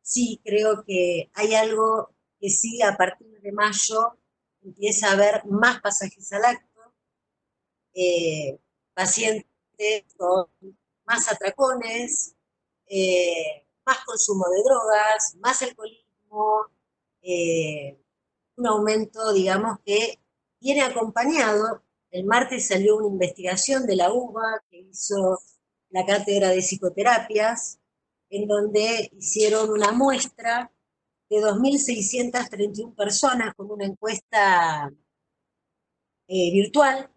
sí creo que hay algo que sí a partir de mayo empieza a haber más pasajes al acto, pacientes con más atracones, más consumo de drogas, más alcoholismo, un aumento, digamos, que viene acompañado. El martes salió una investigación de la UBA que hizo la cátedra de psicoterapias, en donde hicieron una muestra de 2.631 personas con una encuesta virtual,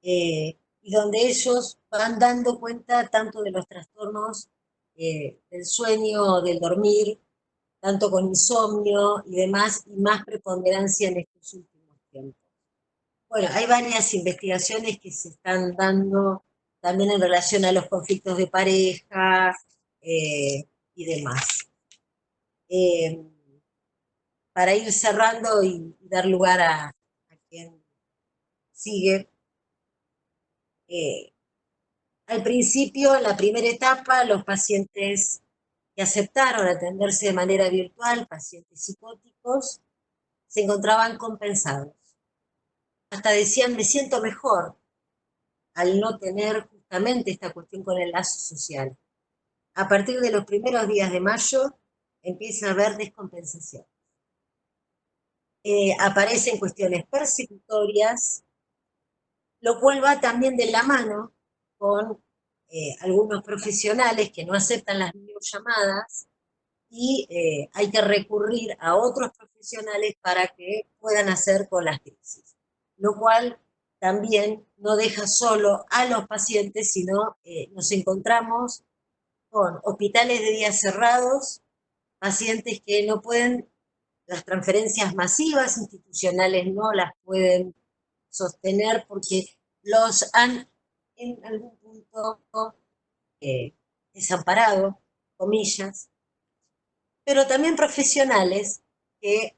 y donde ellos van dando cuenta tanto de los trastornos del sueño, del dormir, tanto con insomnio y demás, y más preponderancia en estos últimos tiempos. Bueno, hay varias investigaciones que se están dando también en relación a los conflictos de pareja y demás. Para ir cerrando y dar lugar a quien sigue, al principio, en la primera etapa, los pacientes que aceptaron atenderse de manera virtual, pacientes psicóticos, se encontraban compensados. Hasta decían, me siento mejor al no tener justamente esta cuestión con el lazo social. A partir de los primeros días de mayo empieza a haber descompensación. Aparecen cuestiones persecutorias, lo cual va también de la mano con algunos profesionales que no aceptan las videollamadas y hay que recurrir a otros profesionales para que puedan hacer con las crisis, lo cual también no deja solo a los pacientes, sino nos encontramos con hospitales de día cerrados, pacientes que no pueden, las transferencias masivas institucionales no las pueden sostener porque los han en algún punto desamparado, comillas, pero también profesionales que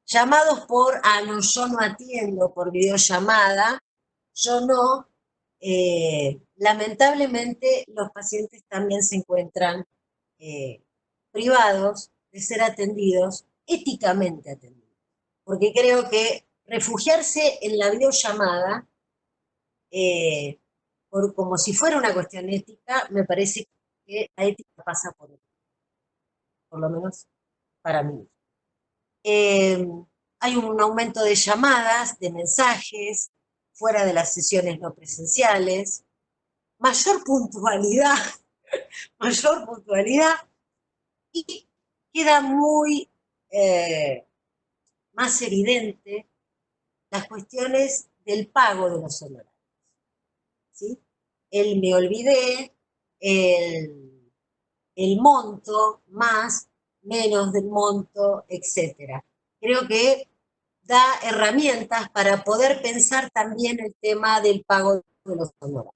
llamados por, no, yo no atiendo por videollamada, yo no, lamentablemente los pacientes también se encuentran privados de ser atendidos, éticamente atendidos, porque creo que refugiarse en la videollamada, como si fuera una cuestión ética, me parece que la ética pasa por lo menos para mí. Hay un aumento de llamadas, de mensajes, fuera de las sesiones no presenciales, mayor puntualidad, mayor puntualidad, y queda muy más evidente las cuestiones del pago de los honorarios. ¿Sí? El me olvidé, el monto más, menos del monto, etc. Creo que da herramientas para poder pensar también el tema del pago de los honorarios.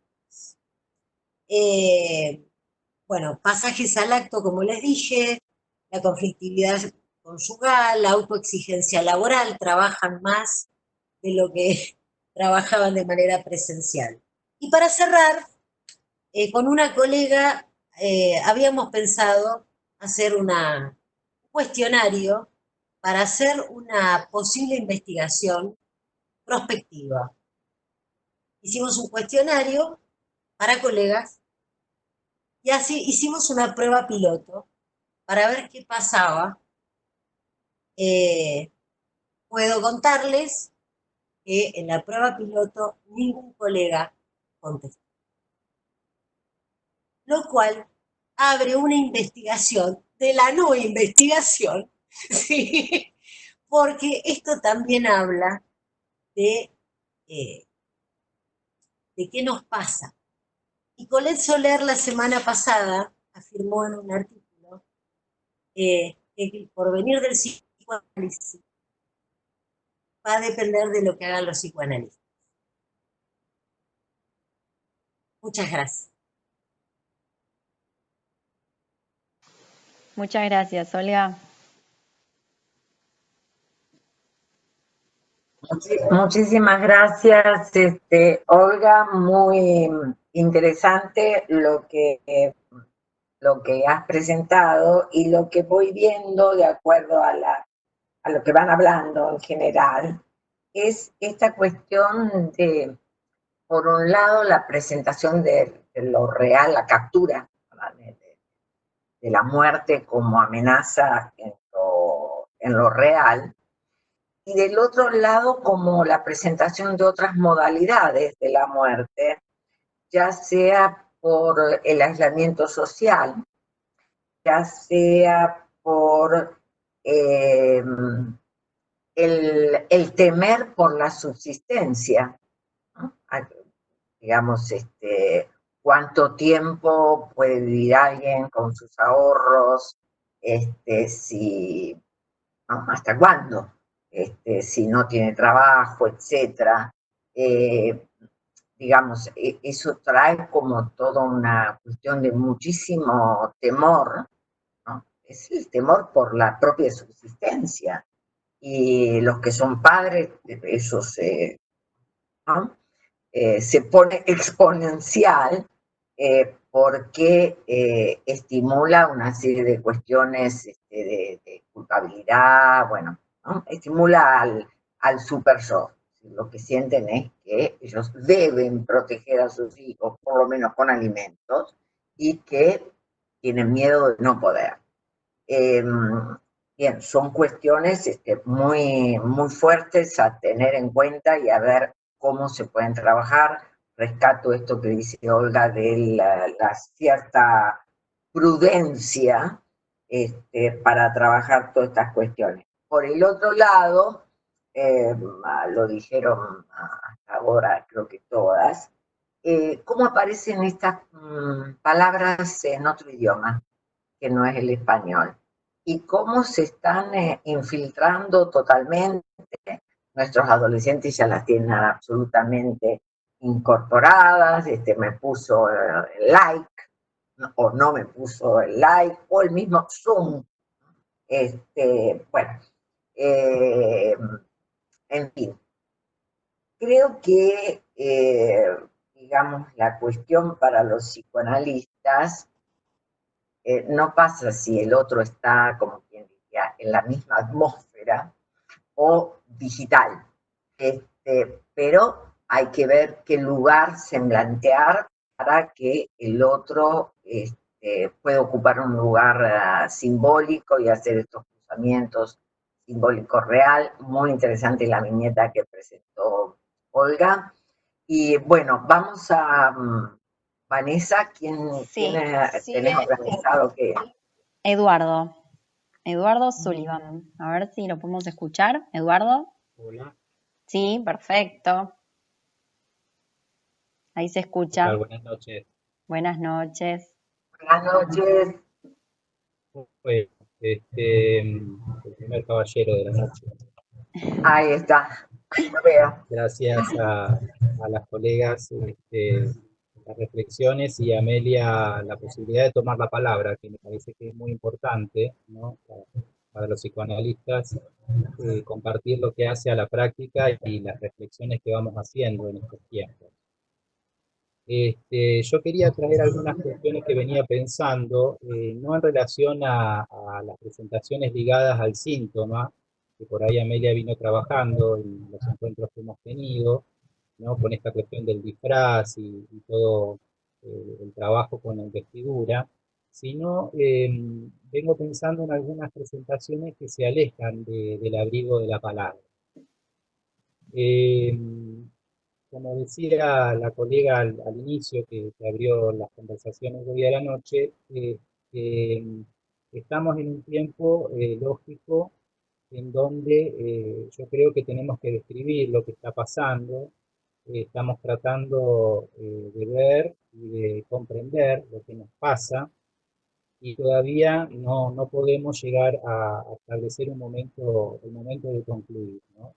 Bueno, pasajes al acto, como les dije, la conflictividad conyugal, la autoexigencia laboral, trabajan más de lo que trabajaban de manera presencial. Y para cerrar, con una colega habíamos pensado hacer un cuestionario para hacer una posible investigación prospectiva. Hicimos un cuestionario para colegas Y así hicimos una prueba piloto para ver qué pasaba. Puedo contarles que en la prueba piloto ningún colega contestó, lo cual abre una investigación de la no investigación, ¿sí? Porque esto también habla de, eh, de qué nos pasa. Y Colette Soler la semana pasada afirmó en un artículo que el porvenir del psicoanálisis va a depender de lo que hagan los psicoanalistas. Muchas gracias. Muchas gracias, Olga. Muchísimas gracias, Olga, muy interesante lo que has presentado y lo que voy viendo de acuerdo a lo que van hablando en general, es esta cuestión de, por un lado, la presentación de lo real, la captura de la muerte como amenaza en lo real, y del otro lado como la presentación de otras modalidades de la muerte, ya sea por el aislamiento social, ya sea por el temer por la subsistencia, ¿no? Digamos, cuánto tiempo puede vivir alguien con sus ahorros, si, ¿no? ¿Hasta cuándo? Si no tiene trabajo, etcétera. Digamos, eso trae como toda una cuestión de muchísimo temor, ¿no? Es el temor por la propia subsistencia. Y los que son padres, eso ¿no? Se pone exponencial porque estimula una serie de cuestiones de culpabilidad, bueno, ¿no? Estimula al super yo. Lo que sienten es que ellos deben proteger a sus hijos, por lo menos con alimentos, y que tienen miedo de no poder. Bien, son cuestiones muy, muy fuertes a tener en cuenta y a ver cómo se pueden trabajar. Rescato esto que dice Olga de la cierta prudencia para trabajar todas estas cuestiones. Por el otro lado, lo dijeron hasta ahora, creo que todas, ¿cómo aparecen estas palabras en otro idioma que no es el español? Y cómo se están infiltrando totalmente. Nuestros adolescentes ya las tienen absolutamente incorporadas, me puso el like, o no me puso el like, o el mismo Zoom. Bueno, eh, en fin, creo que, digamos, la cuestión para los psicoanalistas no pasa si el otro está, como quien diría, en la misma atmósfera o digital. Pero hay que ver qué lugar semblantear para que el otro pueda ocupar un lugar simbólico y hacer estos cruzamientos simbólicos real. Muy interesante la viñeta que presentó Olga. Y bueno, vamos a Vanessa, ¿quién Sí, tenés sigue organizado que? Eduardo Sullivan. A ver si lo podemos escuchar. Eduardo. Hola, Sí, perfecto. Ahí se ¿qué escucha. tal? Buenas noches. Buenas noches. Buenas noches. Pues, el primer caballero de la noche. Ahí está, ahí lo veo. Gracias a las colegas las reflexiones y a Amelia la posibilidad de tomar la palabra, que me parece que es muy importante, ¿no? Para los psicoanalistas, compartir lo que hace a la práctica y las reflexiones que vamos haciendo en estos tiempos. Yo quería traer algunas cuestiones que venía pensando, no en relación a las presentaciones ligadas al síntoma, que por ahí Amelia vino trabajando en los encuentros que hemos tenido, ¿no? Con esta cuestión del disfraz y todo el trabajo con la investidura, sino vengo pensando en algunas presentaciones que se alejan del abrigo de la palabra. Eh, Como decía la colega al inicio que abrió las conversaciones de hoy a la noche, eh, estamos en un tiempo lógico en donde yo creo que tenemos que describir lo que está pasando. Estamos tratando de ver y de comprender lo que nos pasa y todavía no podemos llegar a establecer el momento de concluir, ¿no?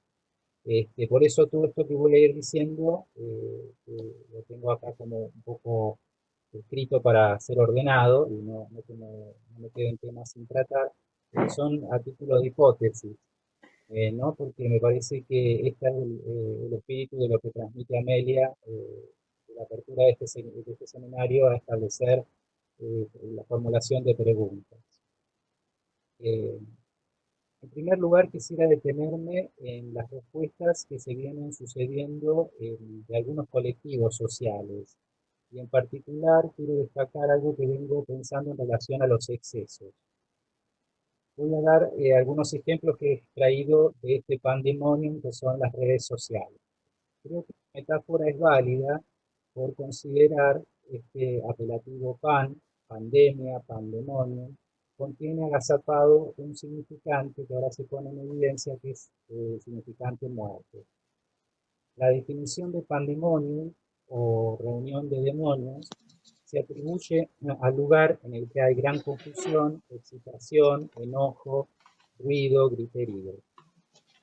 Por eso todo esto que voy a ir diciendo lo tengo acá como un poco escrito para ser ordenado y no me queden temas sin tratar, porque son a título de hipótesis, ¿no? Porque me parece que este es el espíritu de lo que transmite Amelia, de la apertura de este seminario a establecer la formulación de preguntas. Eh, En primer lugar, quisiera detenerme en las respuestas que se vienen sucediendo de algunos colectivos sociales. Y en particular quiero destacar algo que vengo pensando en relación a los excesos. Voy a dar algunos ejemplos que he extraído de este pandemonium que son las redes sociales. Creo que la metáfora es válida por considerar este apelativo pandemia, pandemonium, contiene agazapado un significante que ahora se pone en evidencia, que es el significante muerte. La definición de pandemonium o reunión de demonios se atribuye al lugar en el que hay gran confusión, excitación, enojo, ruido, griterío.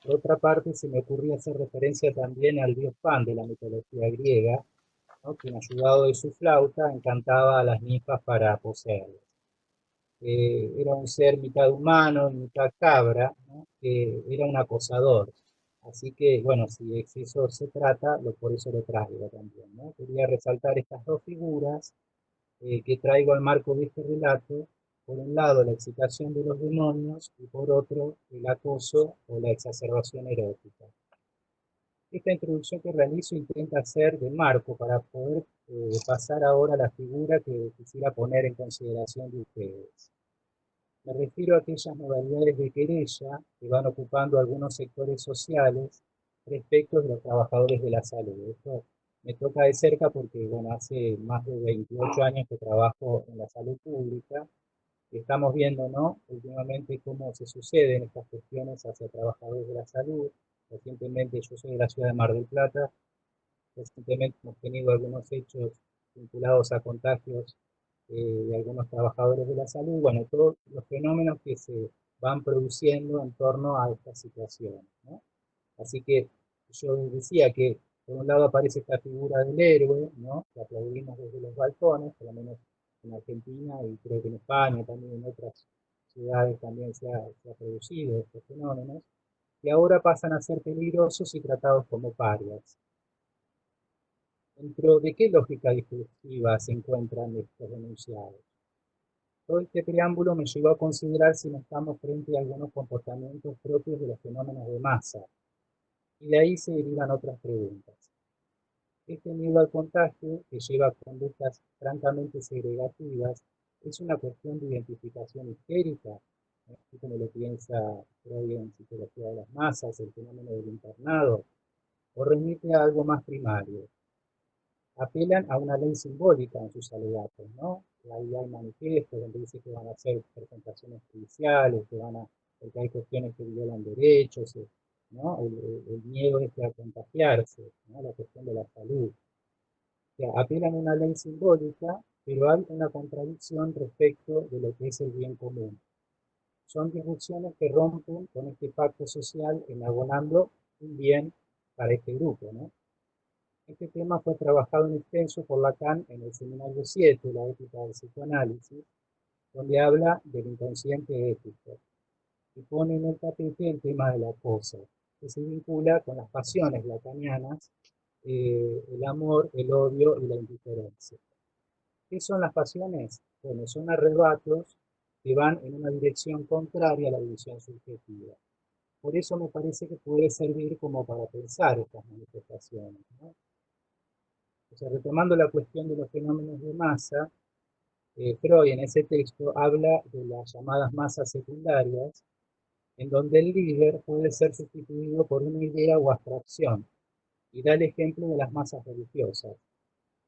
Por otra parte, se me ocurría hacer referencia también al dios Pan de la mitología griega, ¿no? Quien, ayudado de su flauta, encantaba a las ninfas para poseerlas. Era un ser mitad humano y mitad cabra, ¿no? Que era un acosador. Así que, bueno, si de exceso se trata, por eso lo traigo también, ¿no? Quería resaltar estas dos figuras que traigo al marco de este relato. Por un lado, la excitación de los demonios y por otro, el acoso o la exacerbación erótica. Esta introducción que realizo intenta ser de marco para poder pasar ahora a la figura que quisiera poner en consideración de ustedes. Me refiero a aquellas modalidades de querella que van ocupando algunos sectores sociales respecto de los trabajadores de la salud. Esto me toca de cerca porque, bueno, hace más de 28 años que trabajo en la salud pública. Estamos viendo, ¿no? Últimamente cómo se suceden estas cuestiones hacia trabajadores de la salud. Recientemente, yo soy de la ciudad de Mar del Plata, recientemente hemos tenido algunos hechos vinculados a contagios de algunos trabajadores de la salud, bueno, todos los fenómenos que se van produciendo en torno a esta situación, ¿no? Así que yo decía que por un lado aparece esta figura del héroe, ¿no? Que aplaudimos desde los balcones, por lo menos en Argentina y creo que en España, también en otras ciudades también se ha producido estos fenómenos, y ahora pasan a ser peligrosos y tratados como parias. ¿Dentro de qué lógica discursiva se encuentran estos denunciados? Todo este preámbulo me llevó a considerar si no estamos frente a algunos comportamientos propios de los fenómenos de masa, y de ahí se derivan otras preguntas. Este miedo al contagio, que lleva a conductas francamente segregativas, es una cuestión de identificación histérica, así como lo piensa Freud en Psicología de las Masas, el fenómeno del internado, o remite a algo más primario. Apelan a una ley simbólica en sus alegatos, ¿no? Ahí hay manifiestos donde dice que van a hacer presentaciones judiciales, porque hay cuestiones que violan derechos, ¿no? El miedo a contagiarse, ¿no? La cuestión de la salud. O sea, apelan a una ley simbólica, pero hay una contradicción respecto de lo que es el bien común. Son disrupciones que rompen con este pacto social enabonando un bien para este grupo, ¿no? Este tema fue trabajado en extenso por Lacan en el seminario 7, la ética del psicoanálisis, donde habla del inconsciente ético y pone en el tapete el tema de la cosa, que se vincula con las pasiones lacanianas, el amor, el odio y la indiferencia. ¿Qué son las pasiones? Bueno, son arrebatos que van en una dirección contraria a la visión subjetiva. Por eso me parece que puede servir como para pensar estas manifestaciones, ¿no? O sea, retomando la cuestión de los fenómenos de masa, Freud en ese texto habla de las llamadas masas secundarias, en donde el líder puede ser sustituido por una idea o abstracción, y da el ejemplo de las masas religiosas,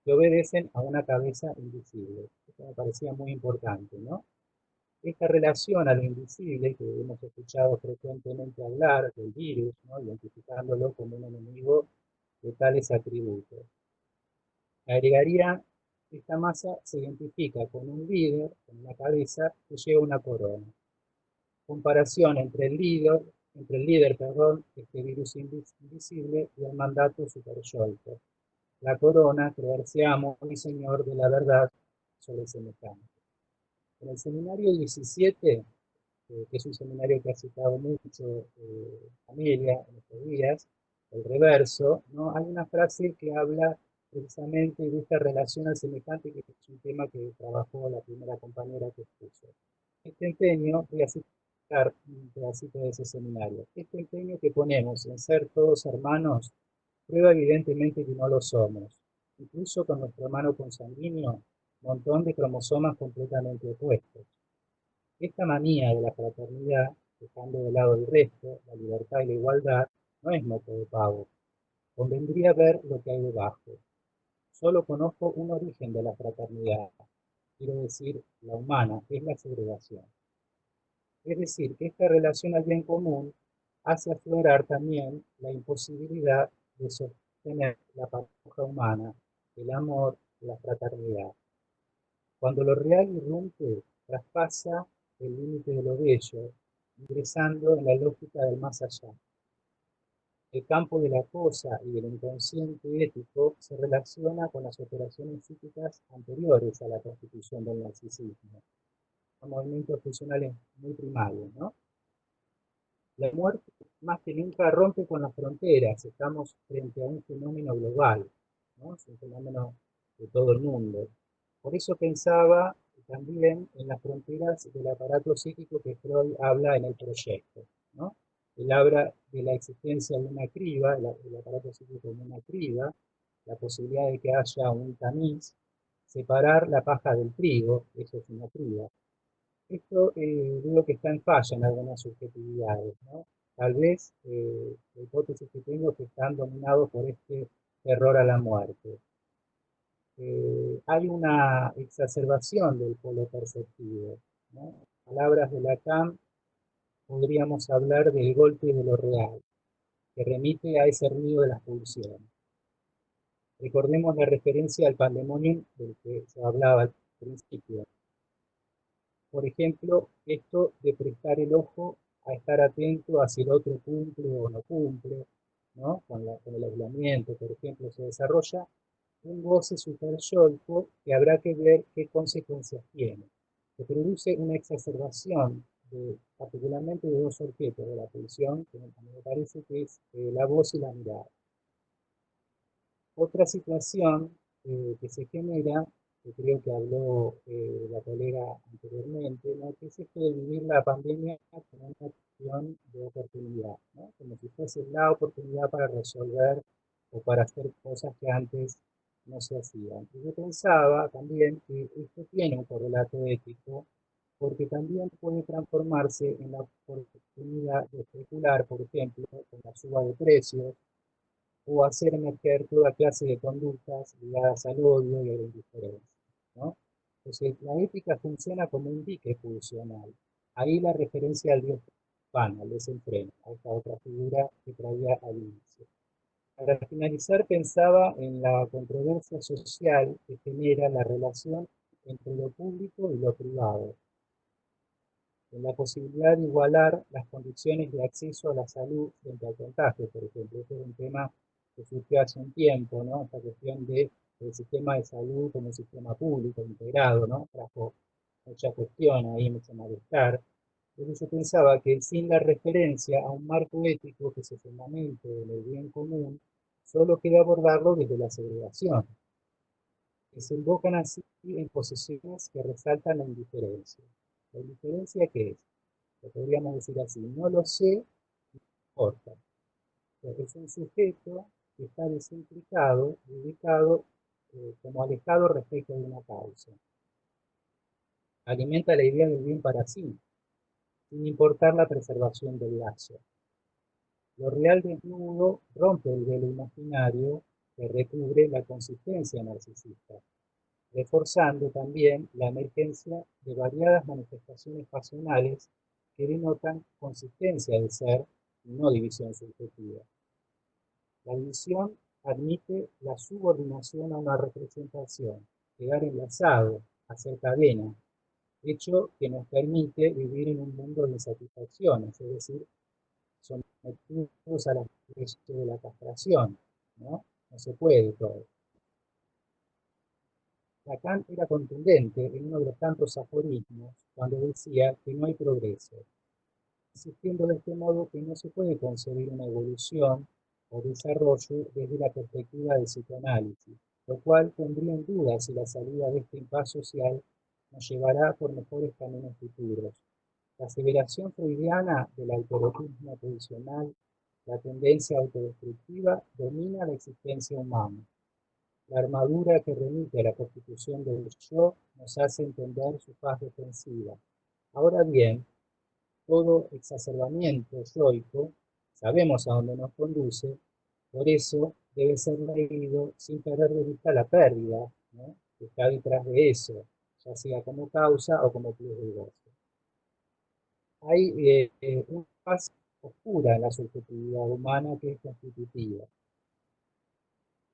que obedecen a una cabeza invisible. Esto me parecía muy importante, ¿no? Esta relación a lo invisible, que hemos escuchado frecuentemente hablar del virus, ¿no? Identificándolo como un enemigo de tales atributos. Agregaría, esta masa se identifica con un líder, con una cabeza que lleva una corona. Comparación entre el líder, perdón, este virus invisible y el mandato superyoico. La corona, creerse amo y señor de la verdad sobre semejante. En el seminario 17, que es un seminario que ha citado mucho Amelia en estos días, el reverso, ¿no? Hay una frase que habla precisamente de esta relación al semejante, que es un tema que trabajó la primera compañera que expuso. Este empeño, voy a citar un pedacito de ese seminario, este empeño que ponemos en ser todos hermanos, prueba evidentemente que no lo somos. Incluso con nuestro hermano consanguíneo, montón de cromosomas completamente opuestos. Esta manía de la fraternidad, dejando de lado el resto, la libertad y la igualdad, no es moco de pavo. Convendría ver lo que hay debajo. Solo conozco un origen de la fraternidad, quiero decir, la humana, que es la segregación. Es decir, que esta relación al bien común hace aflorar también la imposibilidad de sostener la paradoja humana, el amor, la fraternidad. Cuando lo real irrumpe, traspasa el límite de lo bello, ingresando en la lógica del más allá. El campo de la cosa y del inconsciente ético se relaciona con las operaciones psíquicas anteriores a la constitución del narcisismo. Son movimientos funcionales muy primarios, ¿no? La muerte más que nunca rompe con las fronteras, estamos frente a un fenómeno global, ¿no? Es un fenómeno de todo el mundo. Por eso pensaba también en las fronteras del aparato psíquico que Freud habla en el proyecto, ¿no? Él habla de la existencia de una criba, el aparato psíquico como una criba, la posibilidad de que haya un tamiz, separar la paja del trigo, eso es una criba. Esto digo que está en falla en algunas subjetividades, ¿no? Tal vez la hipótesis que tengo es que están dominados por este terror a la muerte. Hay una exacerbación del polo perceptivo, ¿no? En palabras de Lacan, podríamos hablar del golpe de lo real, que remite a ese ruido de las pulsiones. Recordemos la referencia al pandemonium del que se hablaba al principio. Por ejemplo, esto de prestar el ojo a estar atento a si el otro cumple o no cumple, ¿no? Con el aislamiento, por ejemplo, se desarrolla un goce superyoico que habrá que ver qué consecuencias tiene. Se produce una exacerbación, particularmente de dos objetos de la pulsión, que me parece que es la voz y la mirada. Otra situación que se genera, que creo que habló la colega anteriormente, ¿no? Que es esto de vivir la pandemia como una cuestión de oportunidad, ¿no? Como si fuese la oportunidad para resolver o para hacer cosas que antes no se hacían. Y yo pensaba también que esto tiene un correlato ético, porque también puede transformarse en la oportunidad de especular, por ejemplo, con la suba de precios, o hacer emerger toda clase de conductas ligadas al odio y a la indiferencia, ¿no? Entonces, la ética funciona como un dique funcional. Ahí la referencia al Dios pan, al desenfreno, a esta otra figura que traía al inicio. Para finalizar, pensaba en la controversia social que genera la relación entre lo público y lo privado, en la posibilidad de igualar las condiciones de acceso a la salud frente al contagio, por ejemplo. Este es un tema que surgió hace un tiempo, ¿no? Esta cuestión del sistema de salud como un sistema público integrado, ¿no? Trajo mucha cuestión ahí, mucho malestar. Entonces yo pensaba que sin la referencia a un marco ético que se fundamente en el bien común, solo queda abordarlo desde la segregación. Desembocan así en posiciones que resaltan la indiferencia. ¿La indiferencia qué es? Lo podríamos decir así, no lo sé, no importa. Es un sujeto que está desimplicado, dedicado como alejado respecto de una causa. Alimenta la idea del bien para sí, sin importar la preservación del lazo. Lo real desnudo rompe el velo imaginario que recubre la consistencia narcisista, reforzando también la emergencia de variadas manifestaciones pasionales que denotan consistencia del ser y no división subjetiva. La división admite la subordinación a una representación, quedar enlazado, hacer cadena, hecho que nos permite vivir en un mundo de insatisfacciones, es decir, sometidos a la presión de la castración, ¿no? No se puede todo. Lacan era contundente en uno de los tantos aforismos cuando decía que no hay progreso, insistiendo de este modo que no se puede concebir una evolución o desarrollo desde la perspectiva del psicoanálisis, lo cual pondría en duda si la salida de este impasse social nos llevará por mejores caminos futuros. La aseveración freudiana del autoerotismo tradicional, la tendencia autodestructiva, domina la existencia humana. La armadura que remite a la constitución del yo nos hace entender su faz defensiva. Ahora bien, todo exacerbamiento yoico, sabemos a dónde nos conduce, por eso debe ser leído sin perder de vista la pérdida, ¿no?, que está detrás de eso, ya sea como causa o como plus de gozo. Hay una faz oscura en la subjetividad humana que es constitutiva.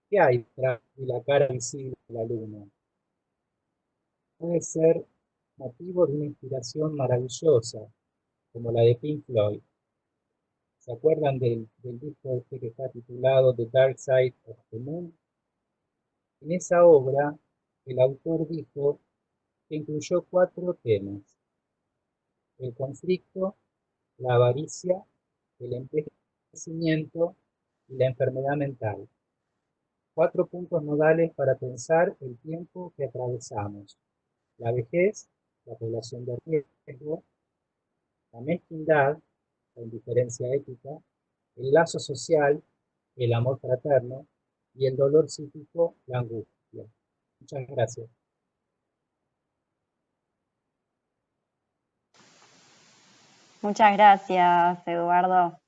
¿Qué hay detrás de la cara visible de la luna? Puede ser motivo de una inspiración maravillosa, como la de Pink Floyd. ¿Se acuerdan del disco este que está titulado The Dark Side of the Moon? En esa obra, el autor dijo que incluyó 4 temas: el conflicto, la avaricia, el envejecimiento y la enfermedad mental. 4 puntos nodales para pensar el tiempo que atravesamos: la vejez, la población de riesgo, la mezquindad, la indiferencia ética, el lazo social, el amor fraterno y el dolor psíquico, la angustia. Muchas gracias. Muchas gracias, Eduardo.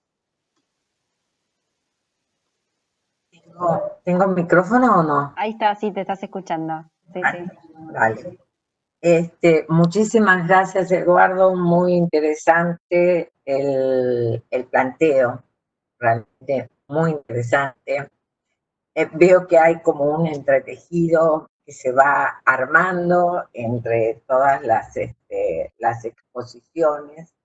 ¿Tengo micrófono o no? Ahí está, sí, te estás escuchando. Sí, sí. Vale. Muchísimas gracias, Eduardo. Muy interesante el planteo, realmente muy interesante. Veo que hay como un entretejido que se va armando entre todas las exposiciones.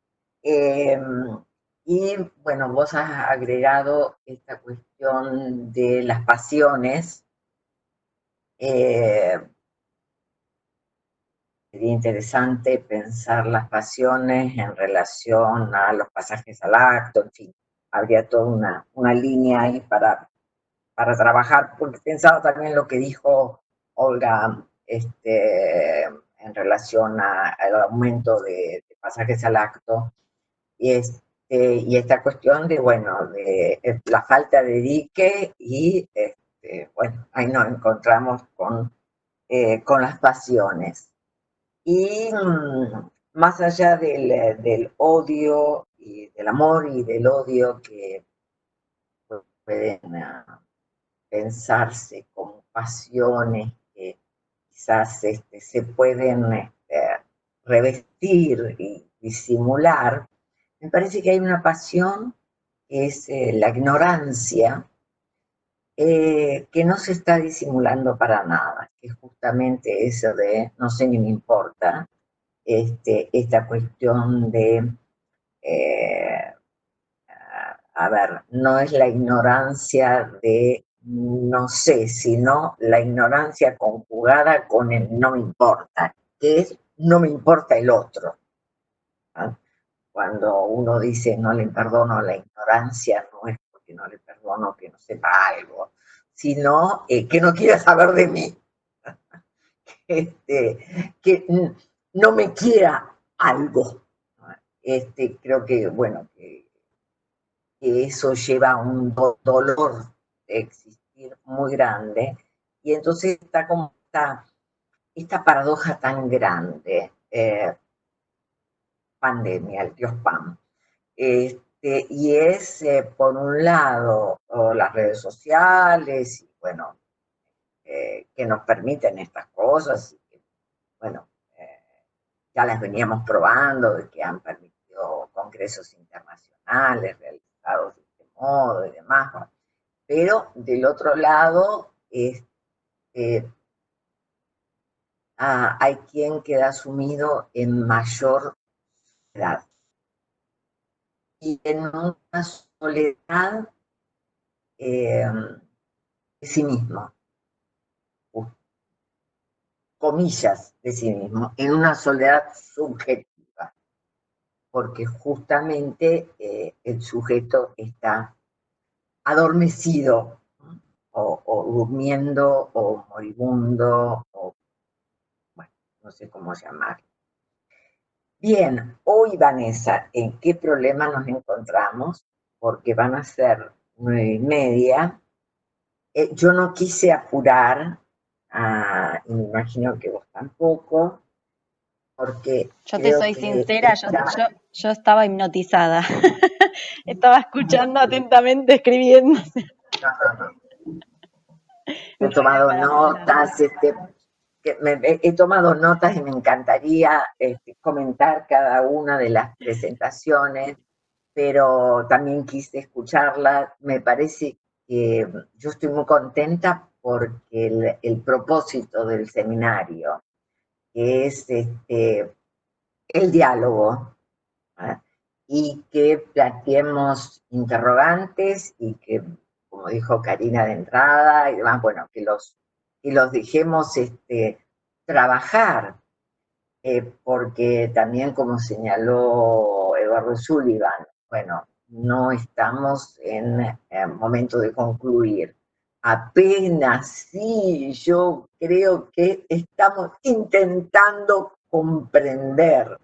Y bueno, vos has agregado esta cuestión de las pasiones. Sería interesante pensar las pasiones en relación a los pasajes al acto, en fin, habría toda una línea ahí para trabajar, porque pensaba también lo que dijo Olga en relación al aumento de pasajes al acto, y esta cuestión de, bueno, de la falta de dique y, bueno, ahí nos encontramos con las pasiones. Y más allá del odio y del amor y del odio que pueden pensarse como pasiones que quizás se pueden revestir y disimular, me parece que hay una pasión que es la ignorancia, que no se está disimulando para nada, que es justamente eso de no sé ni me importa, esta cuestión de, a ver, no es la ignorancia de no sé, sino la ignorancia conjugada con el no me importa, que es no me importa el otro, ¿no? Cuando uno dice no le perdono la ignorancia, no es porque no le perdono que no sepa algo, sino que no quiera saber de mí, que no me quiera algo. Creo que, bueno, que eso lleva a un dolor de existir muy grande, y entonces está como esta paradoja tan grande, pandemia, el dios Pan. Y es, por un lado, las redes sociales, y bueno, que nos permiten estas cosas, y que, bueno, ya las veníamos probando, que han permitido congresos internacionales realizados de este modo y demás, ¿no? Pero del otro lado, hay quien queda sumido en mayor edad y en una soledad de sí mismo, comillas de sí mismo, en una soledad subjetiva, porque justamente el sujeto está adormecido, o durmiendo, o moribundo, o bueno, no sé cómo llamarlo. Bien, hoy, Vanessa, ¿en qué problema nos encontramos? Porque van a ser 9:30. Yo no quise apurar, y me imagino que vos tampoco, porque Yo te creo soy que sincera, yo estaba hipnotizada. Estaba escuchando atentamente, escribiendo. no, he No era tomado para apurar. notas, he tomado notas y me encantaría comentar cada una de las presentaciones, pero también quise escucharla. Me parece que yo estoy muy contenta porque el propósito del seminario, que es el diálogo, ¿eh? Y que planteemos interrogantes y que, como dijo Karina de entrada y demás, bueno, que los dejemos trabajar, porque también, como señaló Eduardo Sullivan, bueno, no estamos en momento de concluir. Apenas sí, yo creo que estamos intentando comprender.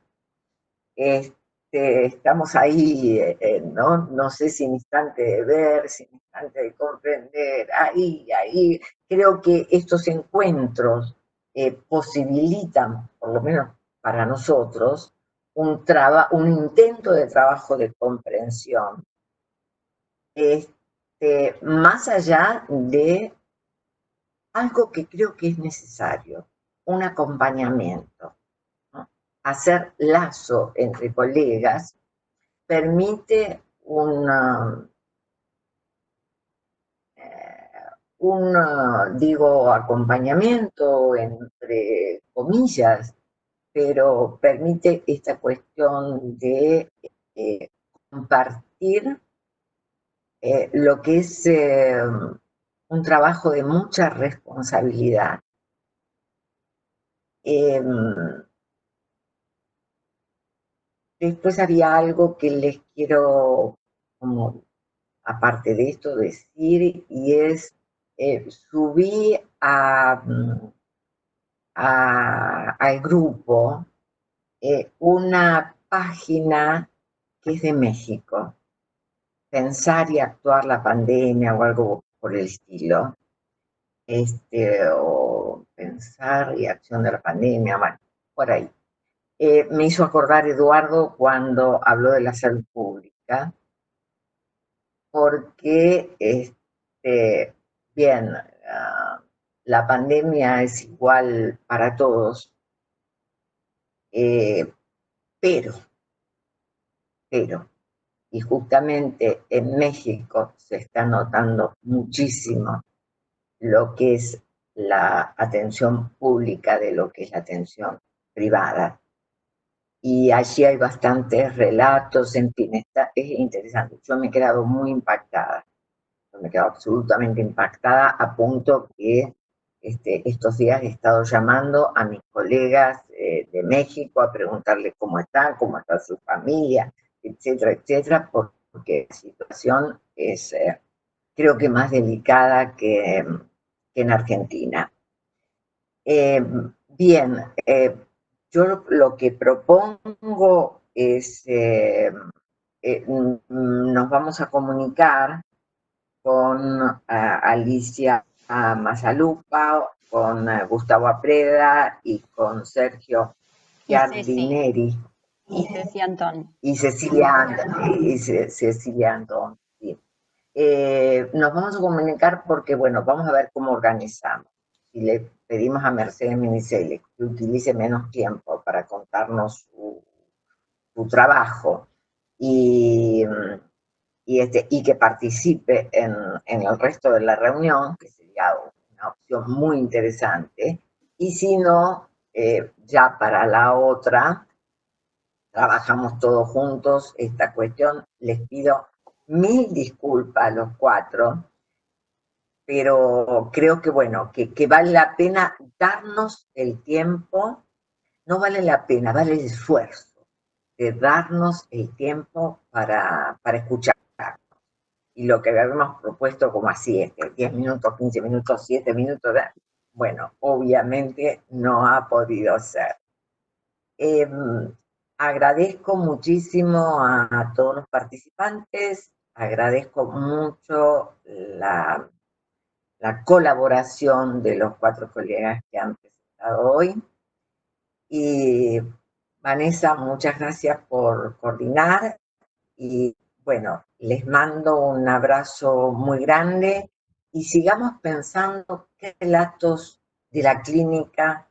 Estamos ahí, ¿no? No sé si en instante de ver, si en instante de comprender, ahí. Creo que estos encuentros posibilitan, por lo menos para nosotros, un intento de trabajo de comprensión, más allá de algo que creo que es necesario, un acompañamiento, ¿no? Hacer lazo entre colegas permite digo, acompañamiento, entre comillas, pero permite esta cuestión de compartir lo que es un trabajo de mucha responsabilidad. Después había algo que les quiero, como aparte de esto, decir, y es, subí al grupo una página que es de México, Pensar y Actuar la Pandemia o algo por el estilo, o Pensar y Acción de la Pandemia, bueno, por ahí. Me hizo acordar Eduardo cuando habló de la salud pública, porque, bien, la pandemia es igual para todos, pero, y justamente en México se está notando muchísimo lo que es la atención pública de lo que es la atención privada. Y allí hay bastantes relatos, en fin, es interesante. Yo me he quedado muy impactada. Me he quedado absolutamente impactada, a punto que estos días he estado llamando a mis colegas de México a preguntarles cómo está su familia, etcétera, etcétera, porque la situación es, creo que más delicada que en Argentina. Bien, yo lo que propongo es, nos vamos a comunicar con Alicia a Masalupa, con Gustavo Apreda y con Sergio Y Ceci, Giardineri y Ceci Antón. y Cecilia Antón. Sí. Nos vamos a comunicar porque, bueno, vamos a ver cómo organizamos. Si le pedimos a Mercedes Minicelli que utilice menos tiempo para contarnos su trabajo y que participe en el resto de la reunión, que sería una opción muy interesante, y si no, ya para la otra, trabajamos todos juntos esta cuestión. Les pido 1000 disculpas a los 4, pero creo que, bueno, que vale la pena darnos el tiempo, no vale la pena, vale el esfuerzo de darnos el tiempo para escuchar. Y lo que habíamos propuesto como así, 10 minutos, 15 minutos, 7 minutos, bueno, obviamente no ha podido ser. Agradezco muchísimo a todos los participantes, agradezco mucho la colaboración de los 4 colegas que han presentado hoy. Y Vanessa, muchas gracias por coordinar y bueno, les mando un abrazo muy grande y sigamos pensando qué relatos de la clínica,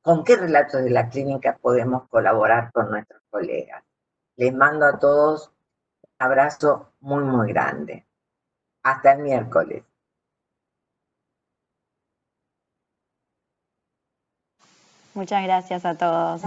con qué relatos de la clínica podemos colaborar con nuestros colegas. Les mando a todos un abrazo muy, muy grande. Hasta el miércoles. Muchas gracias a todos.